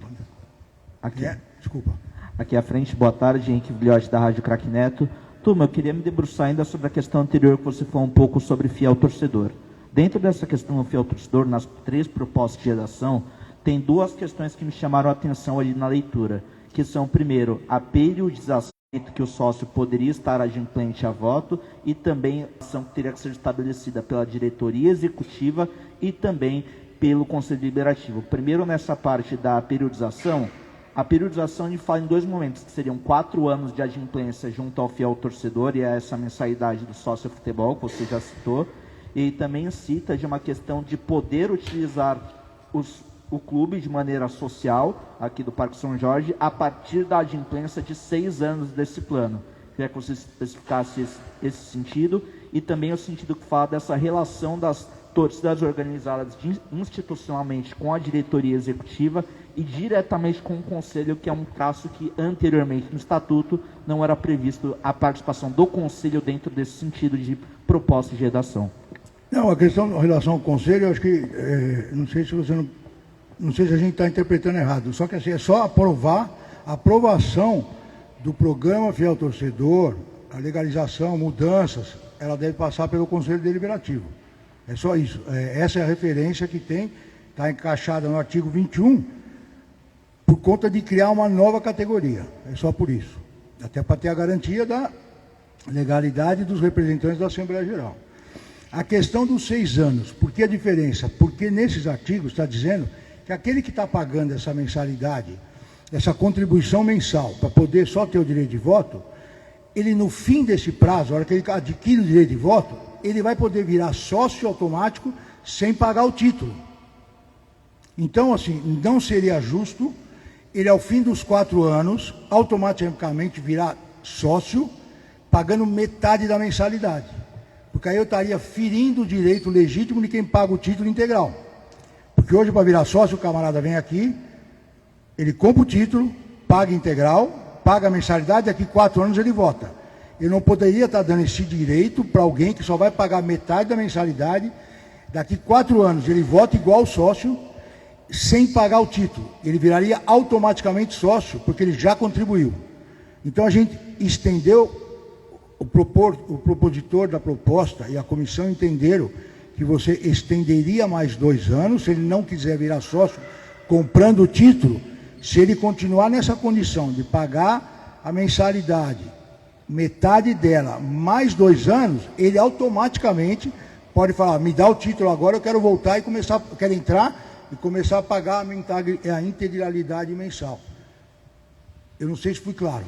Aqui. Desculpa. Aqui à frente, boa tarde, Henrique Vilhote da Rádio Craque Neto. Turma, eu queria me debruçar ainda sobre a questão anterior que você falou um pouco sobre fiel torcedor. Dentro dessa questão do fiel torcedor, nas 3 propostas de redação, tem 2 questões que me chamaram a atenção ali na leitura, que são, primeiro, a periodização que o sócio poderia estar adimplente a voto e também a ação que teria que ser estabelecida pela diretoria executiva e também pelo Conselho Deliberativo. Primeiro, nessa parte da periodização, a periodização a gente fala em 2 momentos, que seriam 4 anos de adimplência junto ao fiel torcedor e a essa mensalidade do sócio futebol, que você já citou, e também cita de uma questão de poder utilizar o clube de maneira social, aqui do Parque São Jorge, a partir da adimplência de 6 anos desse plano. Queria que você especificasse esse sentido, e também o sentido que fala dessa relação das torcidas organizadas institucionalmente com a diretoria executiva e diretamente com o conselho, que é um traço que anteriormente no estatuto não era previsto a participação do conselho dentro desse sentido de proposta de redação. Não, a questão em relação ao conselho, eu acho que, não sei se a gente está interpretando errado, só que assim, é só a aprovação do programa Fiel Torcedor, a legalização, mudanças, ela deve passar pelo Conselho Deliberativo. É só isso. Essa é a referência que tem, está encaixada no artigo 21, por conta de criar uma nova categoria. É só por isso. Até para ter a garantia da legalidade dos representantes da Assembleia Geral. A questão dos 6 anos, por que a diferença? Porque nesses artigos está dizendo que aquele que está pagando essa mensalidade, essa contribuição mensal, para poder só ter o direito de voto, ele no fim desse prazo, a hora que ele adquire o direito de voto, ele vai poder virar sócio automático sem pagar o título. Então, assim, não seria justo ele, ao fim dos 4 anos, automaticamente virar sócio, pagando metade da mensalidade. Porque aí eu estaria ferindo o direito legítimo de quem paga o título integral. Porque hoje, para virar sócio, o camarada vem aqui, ele compra o título, paga integral, paga a mensalidade, daqui 4 anos ele vota. Eu não poderia estar dando esse direito para alguém que só vai pagar metade da mensalidade, daqui 4 anos ele vota igual sócio, sem pagar o título. Ele viraria automaticamente sócio, porque ele já contribuiu. Então a gente estendeu, o propositor da proposta e a comissão entenderam que você estenderia mais 2 anos, se ele não quiser virar sócio, comprando o título, se ele continuar nessa condição de pagar a mensalidade, metade dela, mais 2 anos, ele automaticamente pode falar, me dá o título agora, eu quero voltar e começar, eu quero entrar e começar a pagar a integralidade mensal. Eu não sei se fui claro.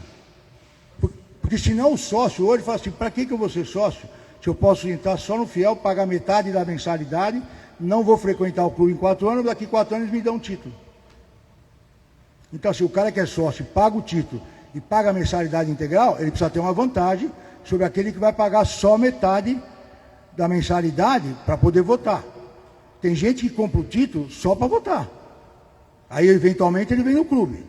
Porque senão o sócio hoje fala assim, para que eu vou ser sócio? Se eu posso entrar só no fiel, pagar metade da mensalidade, não vou frequentar o clube em 4 anos, daqui 4 anos me dão um título. Então, se o cara que é sócio paga o título e paga a mensalidade integral, ele precisa ter uma vantagem sobre aquele que vai pagar só metade da mensalidade para poder votar. Tem gente que compra o título só para votar. Aí, eventualmente, ele vem no clube.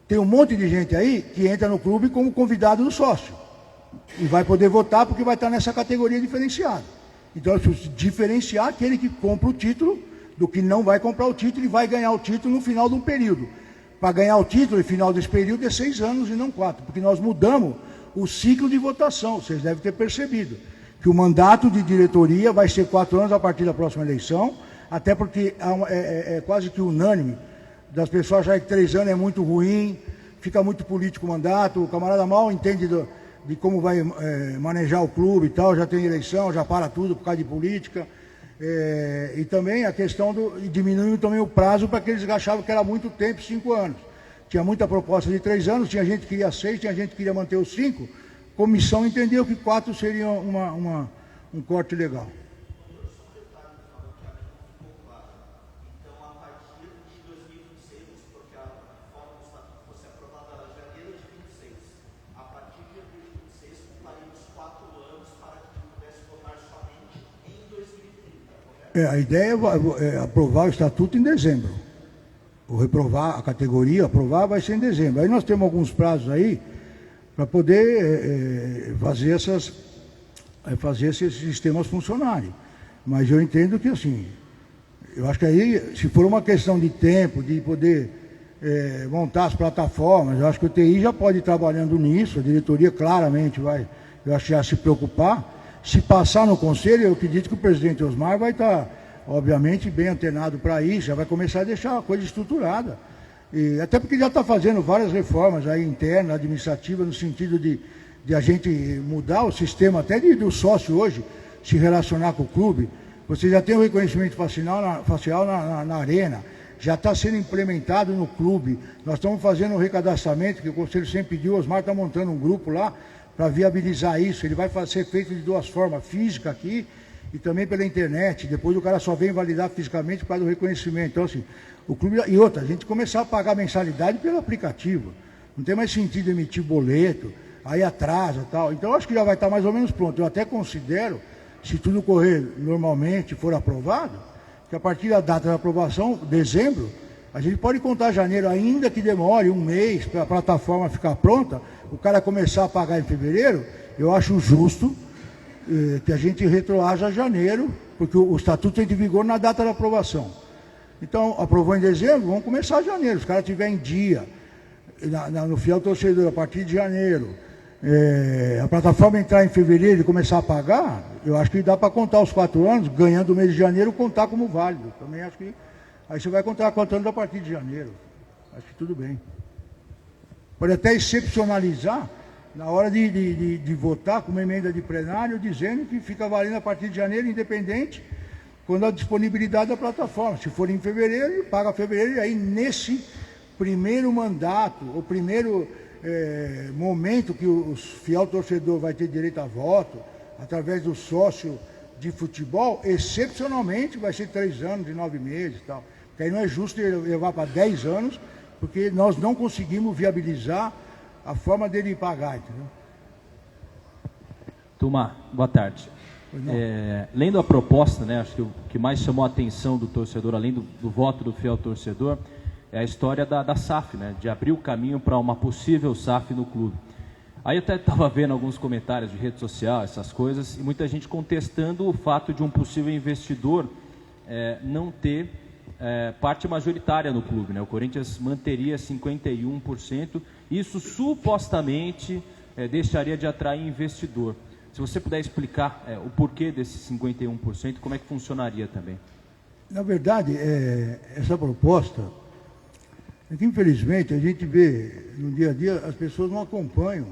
Tem um monte de gente aí que entra no clube como convidado do sócio. E vai poder votar porque vai estar nessa categoria diferenciada. Então, eu preciso diferenciar aquele que compra o título do que não vai comprar o título e vai ganhar o título no final de um período. Para ganhar o título no final desse período é 6 anos e não 4, porque nós mudamos o ciclo de votação. Vocês devem ter percebido que o mandato de diretoria vai ser 4 anos a partir da próxima eleição, até porque é quase que unânime das pessoas acharem que 3 anos é muito ruim, fica muito político o mandato, o camarada mal entende de como vai manejar o clube e tal, já tem eleição, já para tudo por causa de política. E também a questão diminuindo também o prazo para que eles achavam que era muito tempo, 5 anos. Tinha muita proposta de 3 anos, tinha gente que queria 6, tinha gente que queria manter os 5. A comissão entendeu que 4 seria um corte legal. A ideia é aprovar o estatuto em dezembro. Ou reprovar a categoria, aprovar vai ser em dezembro. Aí nós temos alguns prazos aí para poder fazer esses sistemas funcionarem. Mas eu entendo que, assim, eu acho que aí, se for uma questão de tempo, de poder montar as plataformas, eu acho que o TI já pode ir trabalhando nisso, a diretoria claramente vai, eu acho, já se preocupar. Se passar no conselho, eu acredito que o presidente Osmar vai estar, obviamente, bem antenado para isso, já vai começar a deixar a coisa estruturada. E até porque já está fazendo várias reformas aí internas, administrativas, no sentido de a gente mudar o sistema até do sócio hoje, se relacionar com o clube. Você já tem o reconhecimento facial na arena, já está sendo implementado no clube. Nós estamos fazendo um recadastramento, que o conselho sempre pediu, o Osmar está montando um grupo lá, para viabilizar isso. Ele vai ser feito de 2 formas, física aqui e também pela internet. Depois o cara só vem validar fisicamente por causa do reconhecimento. Então, assim, o clube... E outra, a gente começar a pagar mensalidade pelo aplicativo. Não tem mais sentido emitir boleto, aí atrasa e tal. Então, acho que já vai estar mais ou menos pronto. Eu até considero, se tudo correr normalmente, for aprovado, que a partir da data da aprovação, dezembro, a gente pode contar janeiro, ainda que demore 1 mês para a plataforma ficar pronta, o cara começar a pagar em fevereiro. Eu acho justo que a gente retroaja a janeiro, porque o estatuto entra em vigor na data da aprovação. Então, aprovou em dezembro, vamos começar em janeiro. Se o cara tiver em dia, no fiel torcedor, a partir de janeiro, a plataforma entrar em fevereiro e começar a pagar, eu acho que dá para contar os 4 anos, ganhando o mês de janeiro, contar como válido. Também acho que aí você vai contar contando a partir de janeiro. Acho que tudo bem. Pode até excepcionalizar na hora de votar com uma emenda de plenário, dizendo que fica valendo a partir de janeiro, independente, quando a disponibilidade da plataforma. Se for em fevereiro, paga fevereiro, e aí nesse primeiro mandato, o primeiro momento que o fiel torcedor vai ter direito a voto, através do sócio de futebol, excepcionalmente vai ser 3 anos e 9 meses e tal. Porque aí não é justo levar para 10 anos, porque nós não conseguimos viabilizar a forma dele pagar, entendeu? Turma, boa tarde. Lendo a proposta, né, acho que o que mais chamou a atenção do torcedor, além do voto do fiel torcedor, é a história da SAF, né, de abrir o caminho para uma possível SAF no clube. Aí eu até estava vendo alguns comentários de rede social, essas coisas, e muita gente contestando o fato de um possível investidor não ter parte majoritária no clube, né? O Corinthians manteria 51%, isso supostamente deixaria de atrair investidor. Se você puder explicar o porquê desse 51%, como é que funcionaria também? Na verdade, essa proposta, é que infelizmente a gente vê no dia a dia, as pessoas não acompanham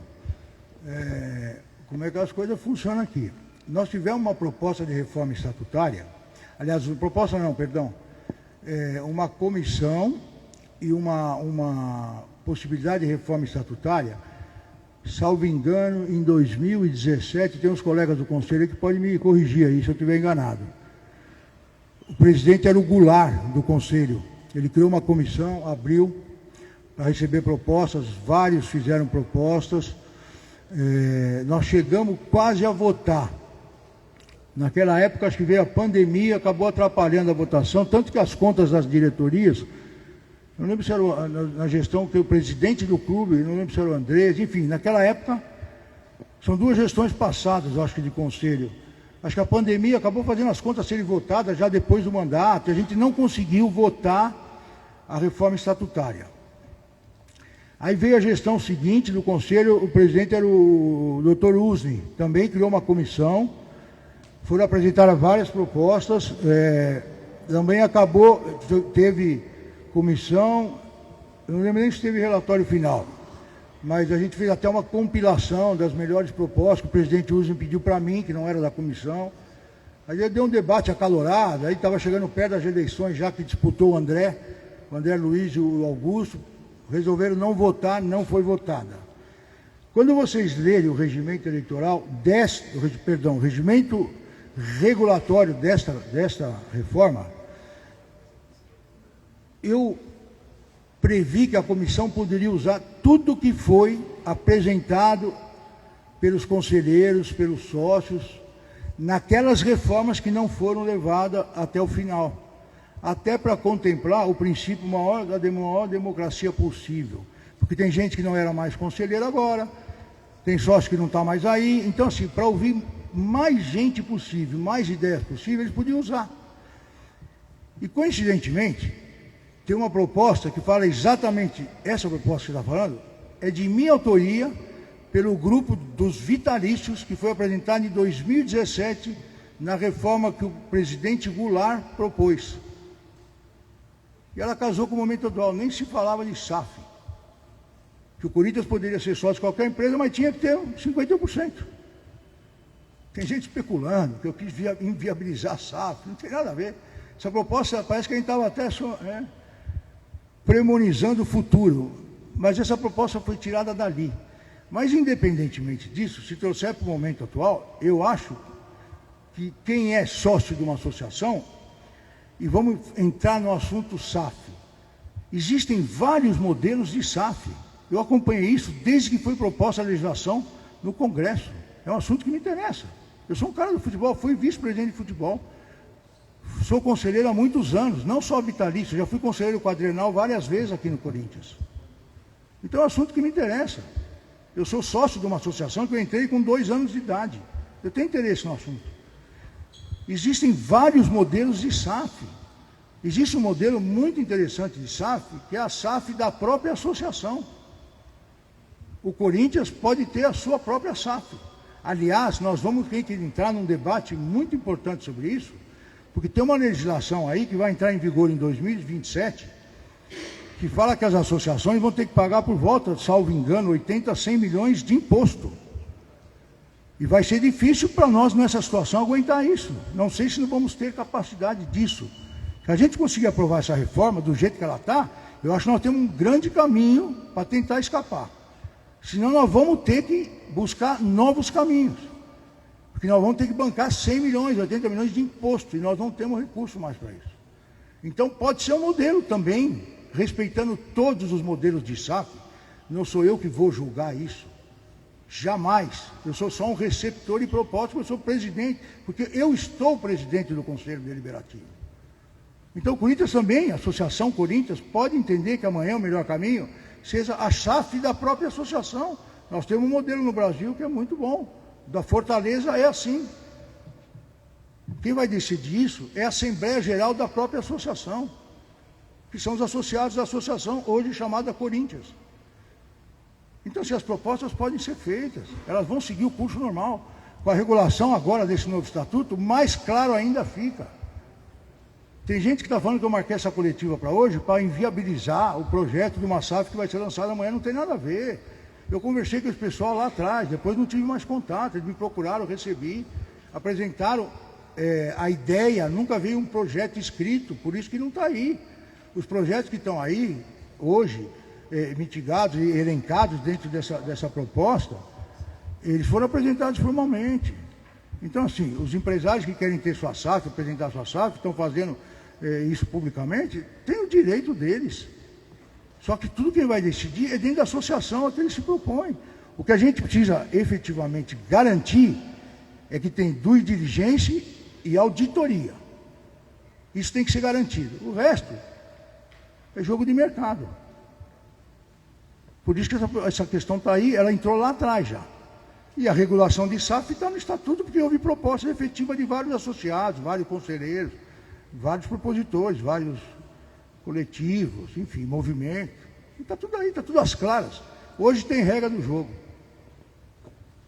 como é que as coisas funcionam aqui. Nós tivemos uma proposta de reforma estatutária, aliás, proposta não, perdão, uma comissão e uma possibilidade de reforma estatutária, salvo engano, em 2017, tem uns colegas do Conselho que podem me corrigir aí se eu estiver enganado. O presidente era o Goulart do Conselho. Ele criou uma comissão, abriu para receber propostas, vários fizeram propostas. Nós chegamos quase a votar. Naquela época, acho que veio a pandemia, acabou atrapalhando a votação, tanto que as contas das diretorias, não lembro se era na gestão que o presidente do clube, não lembro se era o Andrés, enfim, naquela época, são 2 gestões passadas, eu acho que de conselho. Acho que a pandemia acabou fazendo as contas serem votadas já depois do mandato, e a gente não conseguiu votar a reforma estatutária. Aí veio a gestão seguinte do conselho, o presidente era o Dr. Usni, também criou uma comissão, foram apresentar várias propostas, também acabou, teve comissão, eu não lembro nem se teve relatório final, mas a gente fez até uma compilação das melhores propostas que o presidente Usni pediu para mim, que não era da comissão. Aí deu um debate acalorado, aí estava chegando perto das eleições, já que disputou o André Luiz e o Augusto, resolveram não votar, não foi votada. Quando vocês lerem o regimento eleitoral, o regimento regulatório desta reforma, eu previ que a comissão poderia usar tudo que foi apresentado pelos conselheiros, pelos sócios, naquelas reformas que não foram levadas até o final, até para contemplar o princípio da maior democracia possível, porque tem gente que não era mais conselheiro agora, tem sócio que não está mais aí, então assim, para ouvir mais gente possível, mais ideias possíveis, eles podiam usar. E coincidentemente, tem uma proposta que fala exatamente, essa proposta que você está falando, é de minha autoria, pelo grupo dos vitalícios, que foi apresentada em 2017, na reforma que o presidente Goulart propôs. E ela casou com o momento atual, nem se falava de SAF. Que o Corinthians poderia ser sócio de qualquer empresa, mas tinha que ter 51%. Tem gente especulando que eu quis inviabilizar a SAF, não tem nada a ver. Essa proposta, parece que a gente estava até premonizando o futuro, mas essa proposta foi tirada dali. Mas, independentemente disso, se trouxer para o momento atual, eu acho que quem é sócio de uma associação, e vamos entrar no assunto SAF, existem vários modelos de SAF. Eu acompanhei isso desde que foi proposta a legislação no Congresso. É um assunto que me interessa. Eu sou um cara do futebol, fui vice-presidente de futebol, sou conselheiro há muitos anos, não só vitalício, já fui conselheiro quadrenal várias vezes aqui no Corinthians. Então é um assunto que me interessa. Eu sou sócio de uma associação que eu entrei com 2 anos de idade. Eu tenho interesse no assunto. Existem vários modelos de SAF. Existe um modelo muito interessante de SAF, que é a SAF da própria associação. O Corinthians pode ter a sua própria SAF. Aliás, nós vamos ter que entrar num debate muito importante sobre isso, porque tem uma legislação aí que vai entrar em vigor em 2027, que fala que as associações vão ter que pagar por volta, salvo engano, 80 a 100 milhões de imposto. E vai ser difícil para nós, nessa situação, aguentar isso. Não sei se não vamos ter capacidade disso. Se a gente conseguir aprovar essa reforma do jeito que ela está, eu acho que nós temos um grande caminho para tentar escapar. Senão nós vamos ter que buscar novos caminhos. Porque nós vamos ter que bancar 100 milhões, 80 milhões de imposto, e nós não temos recurso mais para isso. Então pode ser um modelo também, respeitando todos os modelos de SAF. Não sou eu que vou julgar isso. Jamais. Eu sou só um receptor e propósito, eu sou presidente, porque eu estou presidente do Conselho Deliberativo. Então o Corinthians também, a Associação Corinthians, pode entender que amanhã o melhor caminho seja a SAF da própria associação. Nós temos um modelo no Brasil que é muito bom. Da Fortaleza é assim. Quem vai decidir isso é a Assembleia Geral da própria associação, que são os associados da associação, hoje chamada Corinthians. Então, se as propostas podem ser feitas, elas vão seguir o curso normal. Com a regulação agora desse novo estatuto, mais claro ainda fica. Tem gente que está falando que eu marquei essa coletiva para hoje para inviabilizar o projeto de uma SAF que vai ser lançado amanhã. Não tem nada a ver. Eu conversei com esse pessoal lá atrás, depois não tive mais contato, eles me procuraram, eu recebi, apresentaram a ideia, nunca veio um projeto escrito, por isso que não está aí. Os projetos que estão aí, hoje, mitigados e elencados dentro dessa proposta, eles foram apresentados formalmente. Então, assim, os empresários que querem ter sua SAF, apresentar sua SAF, estão fazendo isso publicamente, têm o direito deles. Só que tudo quem vai decidir é dentro da associação a que eles se propõem. O que a gente precisa efetivamente garantir é que tem due diligência e auditoria. Isso tem que ser garantido. O resto é jogo de mercado. Por isso que essa questão está aí, ela entrou lá atrás já. E a regulação de SAF está no estatuto, porque houve proposta efetiva de vários associados, vários conselheiros, vários propositores, vários coletivos, enfim, movimentos. Está tudo aí, está tudo às claras. Hoje tem regra do jogo.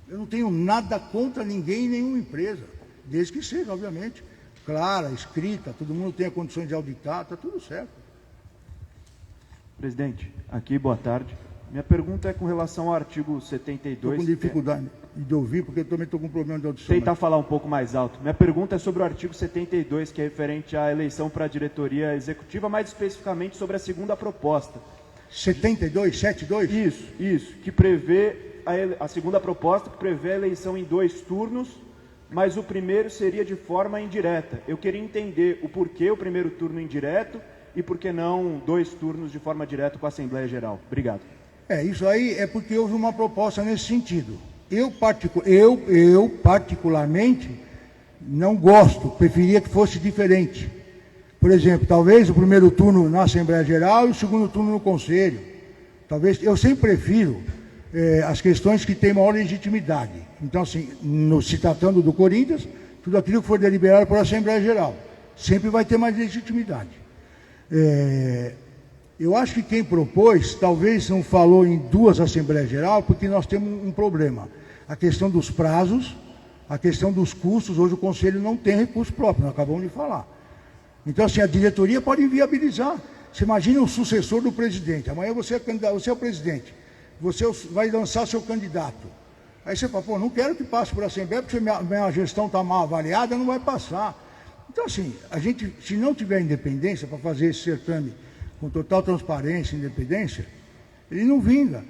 Eu não tenho nada contra ninguém e nenhuma empresa, desde que seja, obviamente, clara, escrita, todo mundo tenha condições de auditar, está tudo certo. Presidente, aqui, boa tarde. Minha pergunta é com relação ao artigo 72. Estou com dificuldade de ouvir, porque eu também estou com problema de audição. Tentar falar um pouco mais alto. Minha pergunta é sobre o artigo 72, que é referente à eleição para a diretoria executiva, mais especificamente sobre a segunda proposta. 72, 72? Isso, que prevê a segunda proposta, que prevê a eleição em 2 turnos, mas o primeiro seria de forma indireta. Eu queria entender o porquê o primeiro turno indireto e por que não 2 turnos de forma direta com a Assembleia Geral. Obrigado. Isso aí é porque houve uma proposta nesse sentido. Eu particularmente, não gosto, preferia que fosse diferente. Por exemplo, talvez o primeiro turno na Assembleia Geral e o segundo turno no Conselho. Talvez, eu sempre prefiro as questões que têm maior legitimidade. Então, assim, se tratando do Corinthians, tudo aquilo que for deliberado por Assembleia Geral sempre vai ter mais legitimidade. Eu acho que quem propôs, talvez não falou em 2 Assembleias Gerais, porque nós temos um problema. A questão dos prazos, a questão dos custos, hoje o Conselho não tem recurso próprio, nós acabamos de falar. Então, assim, a diretoria pode inviabilizar. Você imagina o sucessor do presidente, amanhã você é candidato, você é o presidente, você vai lançar seu candidato. Aí você fala, não quero que passe por Assembleia, porque minha gestão está mal avaliada, não vai passar. Então, assim, a gente, se não tiver independência para fazer esse certame com total transparência e independência, ele não vinga.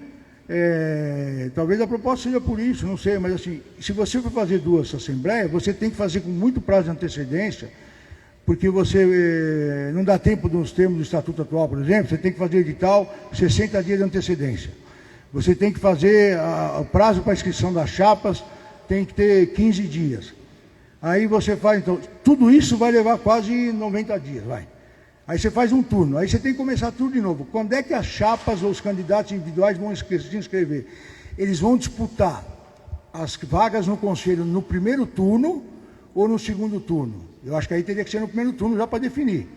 Talvez a proposta seja por isso, não sei, mas assim, se você for fazer 2 assembleias, você tem que fazer com muito prazo de antecedência, porque você não dá tempo nos termos do estatuto atual, por exemplo, você tem que fazer edital 60 dias de antecedência. Você tem que fazer o prazo para inscrição das chapas, tem que ter 15 dias. Aí você faz, então, tudo isso vai levar quase 90 dias, vai. Aí você faz um turno, aí você tem que começar tudo de novo. Quando é que as chapas ou os candidatos individuais vão se inscrever? Eles vão disputar as vagas no Conselho no primeiro turno ou no segundo turno. Eu acho que aí teria que ser no primeiro turno já para definir,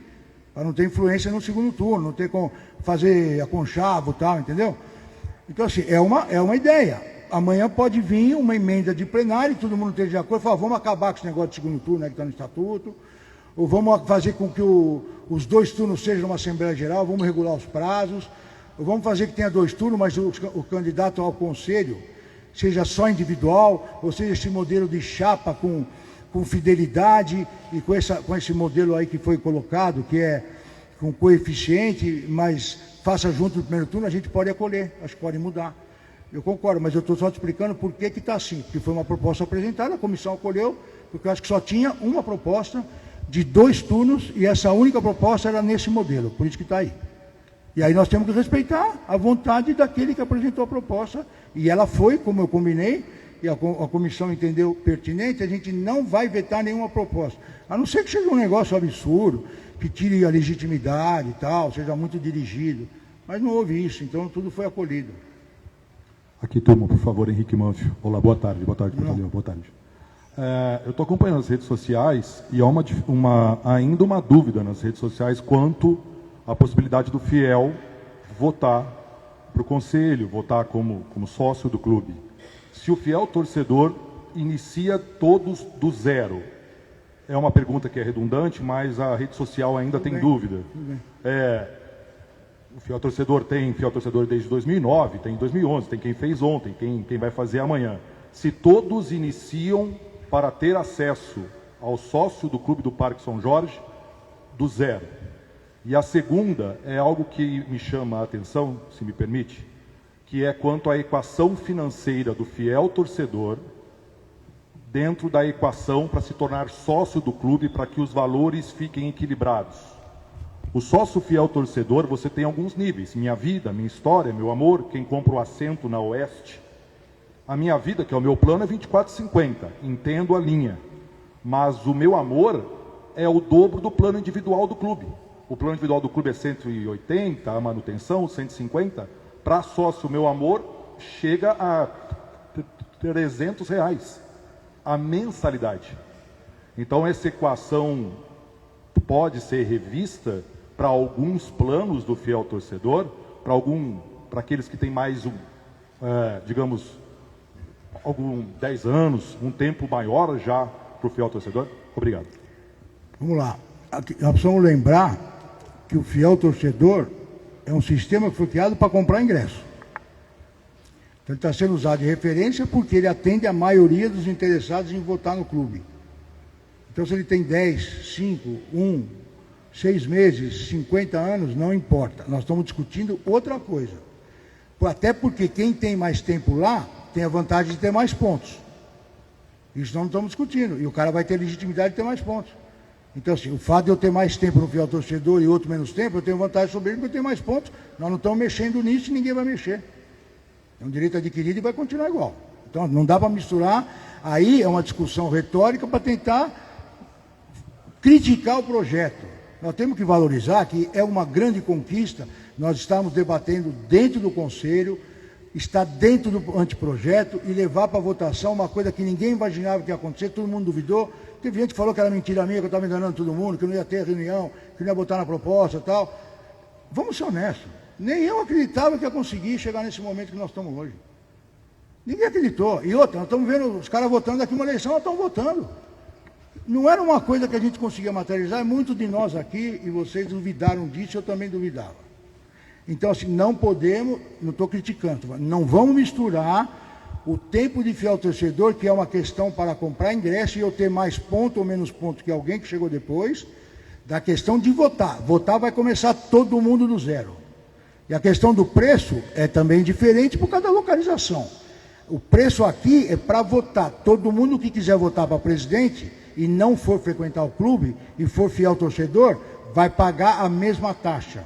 para não ter influência no segundo turno, não ter como fazer aconchavo e tal, entendeu? Então, assim, é uma ideia. Amanhã pode vir uma emenda de plenário, todo mundo esteja de acordo, falar, vamos acabar com esse negócio de segundo turno, né, que está no estatuto, ou vamos fazer com que os 2 turnos sejam numa Assembleia Geral, vamos regular os prazos, ou vamos fazer que tenha 2 turnos, mas o candidato ao conselho seja só individual, ou seja, esse modelo de chapa com fidelidade e com esse modelo aí que foi colocado, que é com coeficiente, mas faça junto no primeiro turno, a gente pode acolher, acho que pode mudar. Eu concordo, mas eu estou só te explicando por que está assim. Porque foi uma proposta apresentada, a comissão acolheu, porque eu acho que só tinha uma proposta de 2 turnos e essa única proposta era nesse modelo, por isso que está aí. E aí nós temos que respeitar a vontade daquele que apresentou a proposta, e ela foi, como eu combinei, e a comissão entendeu pertinente, a gente não vai vetar nenhuma proposta. A não ser que seja um negócio absurdo, que tire a legitimidade e tal, seja muito dirigido. Mas não houve isso, então tudo foi acolhido. Aqui, turma, por favor, Henrique Manfio. Olá, boa tarde, Portalhão, boa tarde. Eu estou acompanhando as redes sociais e há ainda uma dúvida nas redes sociais quanto à possibilidade do fiel votar para o conselho, votar como sócio do clube. Se o fiel torcedor inicia todos do zero, é uma pergunta que é redundante, mas a rede social ainda tem dúvida. O fiel torcedor tem fiel torcedor desde 2009, tem 2011, tem quem fez ontem, quem vai fazer amanhã. Se todos iniciam para ter acesso ao sócio do Clube do Parque São Jorge, do zero. E a segunda é algo que me chama a atenção, se me permite, que é quanto à equação financeira do fiel torcedor dentro da equação para se tornar sócio do clube, para que os valores fiquem equilibrados. O sócio fiel torcedor, você tem alguns níveis. Minha vida, minha história, meu amor, quem compra o assento na Oeste. A minha vida, que é o meu plano, é 24,50. Entendo a linha. Mas o meu amor é o dobro do plano individual do clube. O plano individual do clube é 180, a manutenção, 150. Para sócio, meu amor, chega a R$300. A mensalidade. Então essa equação pode ser revista para alguns planos do fiel torcedor, para aqueles que têm mais digamos, 10 anos, um tempo maior já para o fiel torcedor? Obrigado. Vamos lá. Aqui, nós precisamos lembrar que o fiel torcedor é um sistema que foi criado para comprar ingresso. Então, ele está sendo usado de referência porque ele atende a maioria dos interessados em votar no clube. Então, se ele tem 10, 5, 1, 6 meses, 50 anos, não importa. Nós estamos discutindo outra coisa. Até porque quem tem mais tempo lá tem a vantagem de ter mais pontos. Isso nós não estamos discutindo. E o cara vai ter legitimidade de ter mais pontos. Então, assim, o fato de eu ter mais tempo no fiel torcedor e outro menos tempo, eu tenho vantagem sobre ele porque eu tenho mais pontos. Nós não estamos mexendo nisso e ninguém vai mexer. É um direito adquirido e vai continuar igual. Então, não dá para misturar. Aí é uma discussão retórica para tentar criticar o projeto. Nós temos que valorizar que é uma grande conquista. Nós estamos debatendo dentro do Conselho, está dentro do anteprojeto e levar para votação uma coisa que ninguém imaginava que ia acontecer, todo mundo duvidou. Teve gente que falou que era mentira minha, que eu estava enganando todo mundo, que não ia ter reunião, que não ia botar na proposta e tal. Vamos ser honestos. Nem eu acreditava que ia conseguir chegar nesse momento que nós estamos hoje. Ninguém acreditou. E outra, nós estamos vendo os caras votando daqui uma eleição, nós estamos votando. Não era uma coisa que a gente conseguia materializar, muitos de nós aqui, e vocês duvidaram disso, eu também duvidava. Então, assim, não podemos, não estou criticando, não vamos misturar o tempo de fiel torcedor, que é uma questão para comprar ingresso e eu ter mais ponto ou menos ponto que alguém que chegou depois, da questão de votar. Votar vai começar todo mundo do zero. E a questão do preço é também diferente por causa da localização. O preço aqui é para votar. Todo mundo que quiser votar para presidente e não for frequentar o clube e for fiel torcedor, vai pagar a mesma taxa.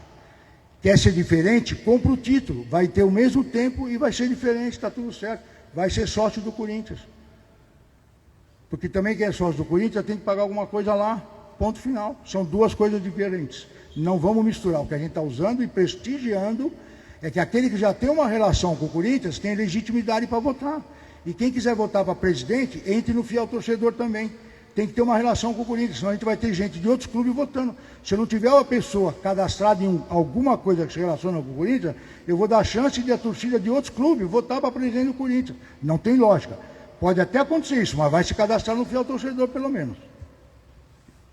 Quer ser diferente? Compra o título. Vai ter o mesmo tempo e vai ser diferente, está tudo certo. Vai ser sócio do Corinthians. Porque também quem é sócio do Corinthians tem que pagar alguma coisa lá. Ponto final. São duas coisas diferentes. Não vamos misturar. O que a gente está usando e prestigiando é que aquele que já tem uma relação com o Corinthians tem legitimidade para votar. E quem quiser votar para presidente, entre no fiel torcedor também. tem que ter uma relação com o Corinthians, senão a gente vai ter gente de outros clubes votando. Se eu não tiver uma pessoa cadastrada em alguma coisa que se relaciona com o Corinthians, eu vou dar chance de a torcida de outros clubes votar para presidente do Corinthians. Não tem lógica. Pode até acontecer isso, mas vai se cadastrar no fiel torcedor, pelo menos.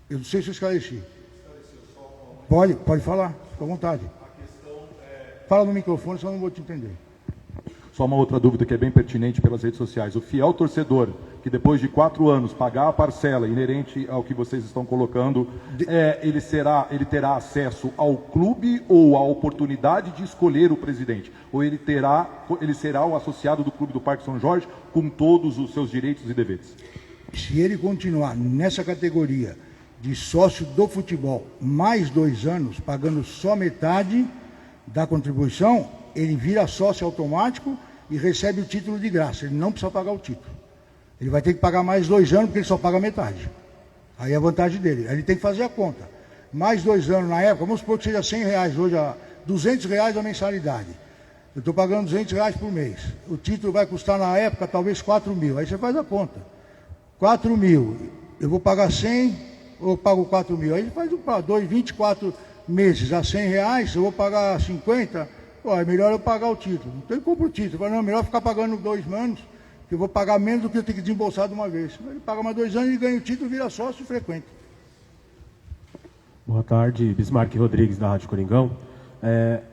Eu não sei se eu esclareci. Pode falar, fica à vontade. Fala no microfone, senão eu não vou te entender. Só uma outra dúvida que é bem pertinente pelas redes sociais. O fiel torcedor, que depois de 4 anos pagar a parcela inerente ao que vocês estão colocando, ele terá acesso ao clube ou à oportunidade de escolher o presidente? Ou ele será o associado do Clube do Parque São Jorge com todos os seus direitos e deveres? Se ele continuar nessa categoria de sócio do futebol mais 2 anos, pagando só metade da contribuição, ele vira sócio automático e recebe o título de graça. Ele não precisa pagar o título. Ele vai ter que pagar mais 2 anos, porque ele só paga metade. Aí é a vantagem dele. Aí ele tem que fazer a conta. Mais 2 anos na época, vamos supor que seja R$100, hoje R$200 a mensalidade. Eu estou pagando R$200 por mês. O título vai custar na época talvez 4 mil. Aí você faz a conta. 4 mil, eu vou pagar 100 ou eu pago 4 mil? Aí faz 24 meses a R$100, eu vou pagar 50. Pô, é melhor eu pagar o título. Então eu compro o título. Falo, não, é melhor ficar pagando 2 anos, que eu vou pagar menos do que eu tenho que desembolsar de uma vez. Ele paga mais 2 anos e ganha o título, vira sócio frequente. Boa tarde, Bismarck Rodrigues, da Rádio Coringão.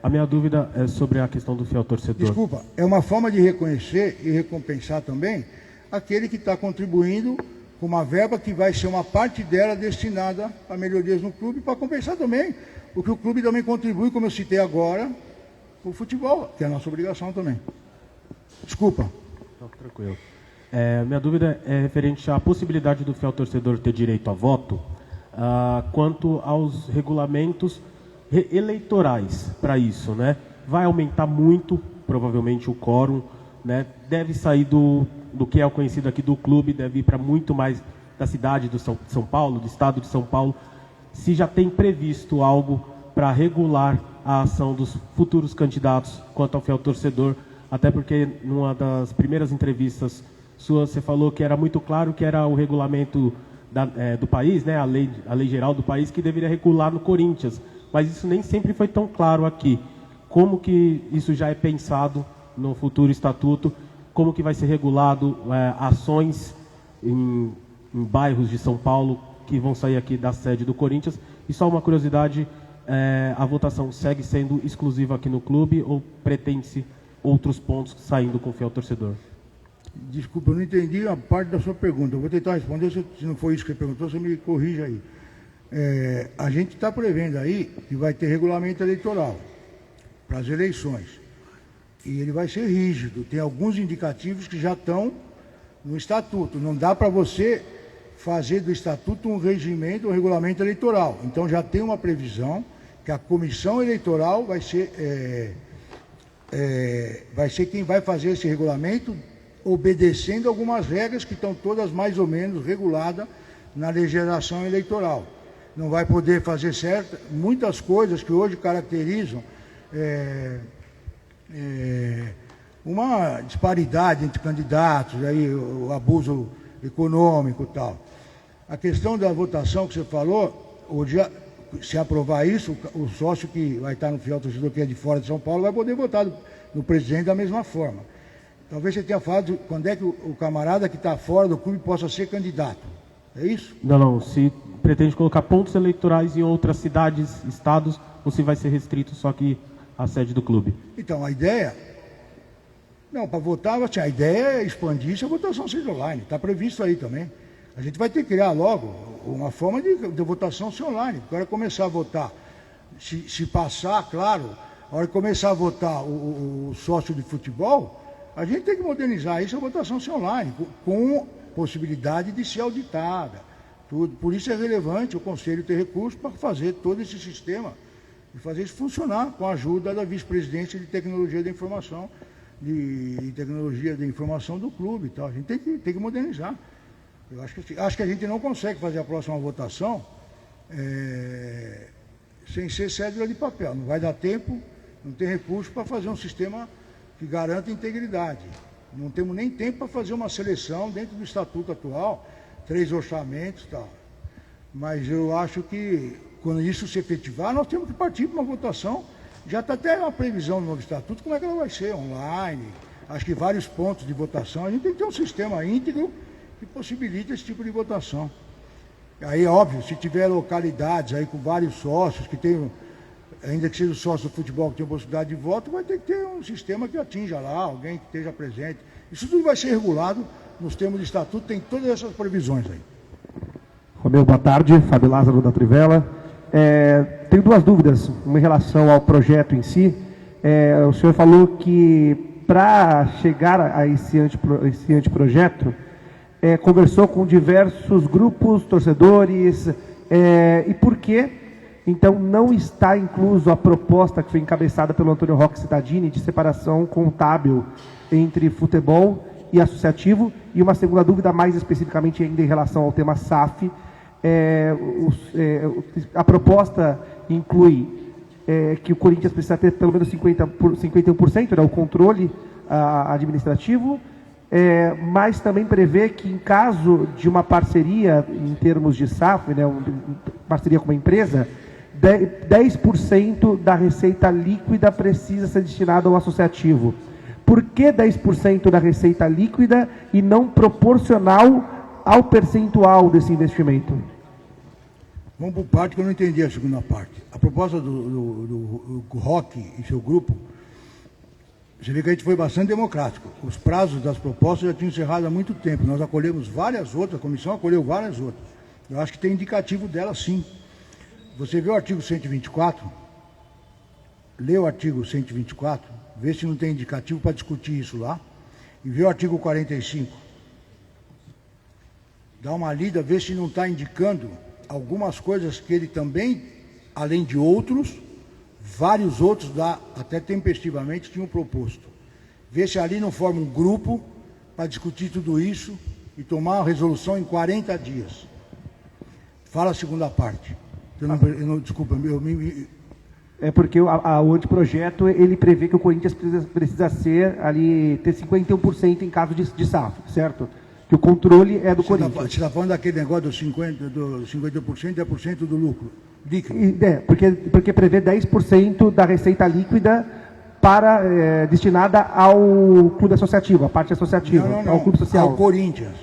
A minha dúvida é sobre a questão do fiel torcedor. Desculpa, é uma forma de reconhecer e recompensar também aquele que está contribuindo com uma verba que vai ser uma parte dela destinada a melhorias no clube, para compensar também o que o clube também contribui, como eu citei agora, com o futebol, que é a nossa obrigação também. Desculpa. Não, tranquilo. Minha dúvida é referente à possibilidade do fiel torcedor ter direito a voto quanto aos regulamentos eleitorais para isso, né? Vai aumentar muito, provavelmente, o quórum, né? Deve sair do que é o conhecido aqui do clube, deve ir para muito mais da cidade de São Paulo, do estado de São Paulo. Se já tem previsto algo para regular a ação dos futuros candidatos quanto ao fiel torcedor, até porque numa das primeiras entrevistas suas você falou que era muito claro que era o regulamento do país, né, a lei geral do país, que deveria regular no Corinthians, mas isso nem sempre foi tão claro aqui. Como que isso já é pensado no futuro estatuto? Como que vai ser regulado ações em bairros de São Paulo que vão sair aqui da sede do Corinthians? E só uma curiosidade, a votação segue sendo exclusiva aqui no clube ou pretende-se outros pontos saindo com o fiel torcedor? Desculpa, eu não entendi a parte da sua pergunta. Eu vou tentar responder, se não foi isso que você perguntou, você me corrija aí. A gente está prevendo aí que vai ter regulamento eleitoral para as eleições. E ele vai ser rígido. Tem alguns indicativos que já estão no estatuto. Não dá para você fazer do estatuto um regimento, um regulamento eleitoral. Então já tem uma previsão que a comissão eleitoral vai ser quem vai fazer esse regulamento, obedecendo algumas regras que estão todas mais ou menos reguladas na legislação eleitoral. Não vai poder fazer muitas coisas que hoje caracterizam uma disparidade entre candidatos, aí, o abuso econômico e tal. A questão da votação que você falou, hoje, se aprovar isso, o sócio que vai estar no fiel torcedor, que é de fora de São Paulo, vai poder votar no presidente da mesma forma. Talvez você tenha falado quando é que o camarada que está fora do clube possa ser candidato. É isso? Não. Se pretende colocar pontos eleitorais em outras cidades, estados, ou se vai ser restrito só aqui à sede do clube? Então, a ideia... Não, para votar, assim, a ideia é expandir se a votação seja online. Está previsto aí também. A gente vai ter que criar logo uma forma de votação ser online. O cara começar a votar, se passar, claro, a hora que começar a votar o sócio de futebol, a gente tem que modernizar isso, a votação ser online, com possibilidade de ser auditada. Tudo. Por isso é relevante o Conselho ter recursos para fazer todo esse sistema e fazer isso funcionar com a ajuda da Vice-Presidência de Tecnologia da Informação, de Tecnologia da Informação do clube e tal. A gente tem que modernizar. Eu acho que a gente não consegue fazer a próxima votação sem ser cédula de papel. Não vai dar tempo, não tem recurso para fazer um sistema que garanta integridade. Não temos nem tempo para fazer uma seleção dentro do estatuto atual 3 orçamentos, tá. Mas eu acho que quando isso se efetivar, nós temos que partir para uma votação. Já está até uma previsão no novo estatuto, como é que ela vai ser, online. Acho que vários pontos de votação. A gente tem que ter um sistema íntegro que possibilite esse tipo de votação. Aí, óbvio, se tiver localidades aí com vários sócios, que tem, ainda que seja o sócio do futebol que tem possibilidade de voto, vai ter que ter um sistema que atinja lá, alguém que esteja presente. Isso tudo vai ser regulado nos termos de estatuto, tem todas essas previsões aí. Romeu, boa tarde. Fábio Lázaro da Trivela. Tenho 2 dúvidas, uma em relação ao projeto em si. O senhor falou que para chegar a esse anteprojeto, conversou com diversos grupos, torcedores, e por que, então, não está incluso a proposta que foi encabeçada pelo Antônio Roque Cittadini de separação contábil entre futebol e associativo? E uma segunda dúvida, mais especificamente ainda em relação ao tema SAF, a proposta inclui que o Corinthians precisa ter pelo menos 51%, né, o controle administrativo, mas também prevê que em caso de uma parceria em termos de SAF, né, parceria com uma empresa, 10% da receita líquida precisa ser destinada ao associativo. Por que 10% da receita líquida e não proporcional ao percentual desse investimento? Vamos por parte, que eu não entendi a segunda parte. A proposta do Roque e seu grupo, você vê que a gente foi bastante democrático. Os prazos das propostas já tinham encerrado há muito tempo. Nós acolhemos várias outras, a comissão acolheu várias outras. Eu acho que tem indicativo dela, sim. Você vê o artigo 124, lê o artigo 124, vê se não tem indicativo para discutir isso lá, e vê o artigo 45. Dá uma lida, vê se não está indicando algumas coisas que ele também, além de outros, vários outros, até tempestivamente, tinham proposto. Vê se ali não forma um grupo para discutir tudo isso e tomar uma resolução em 40 dias. Fala a segunda parte. Desculpa, É porque o anteprojeto, ele prevê que o Corinthians precisa ser ali, ter 51% em caso de SAF, certo? Que o controle é do Corinthians. Você está falando daquele negócio dos 50% e 10% do lucro líquido. Porque prevê 10% da receita líquida para, destinada ao clube associativo, a parte associativa, não, ao clube social. Ao Corinthians.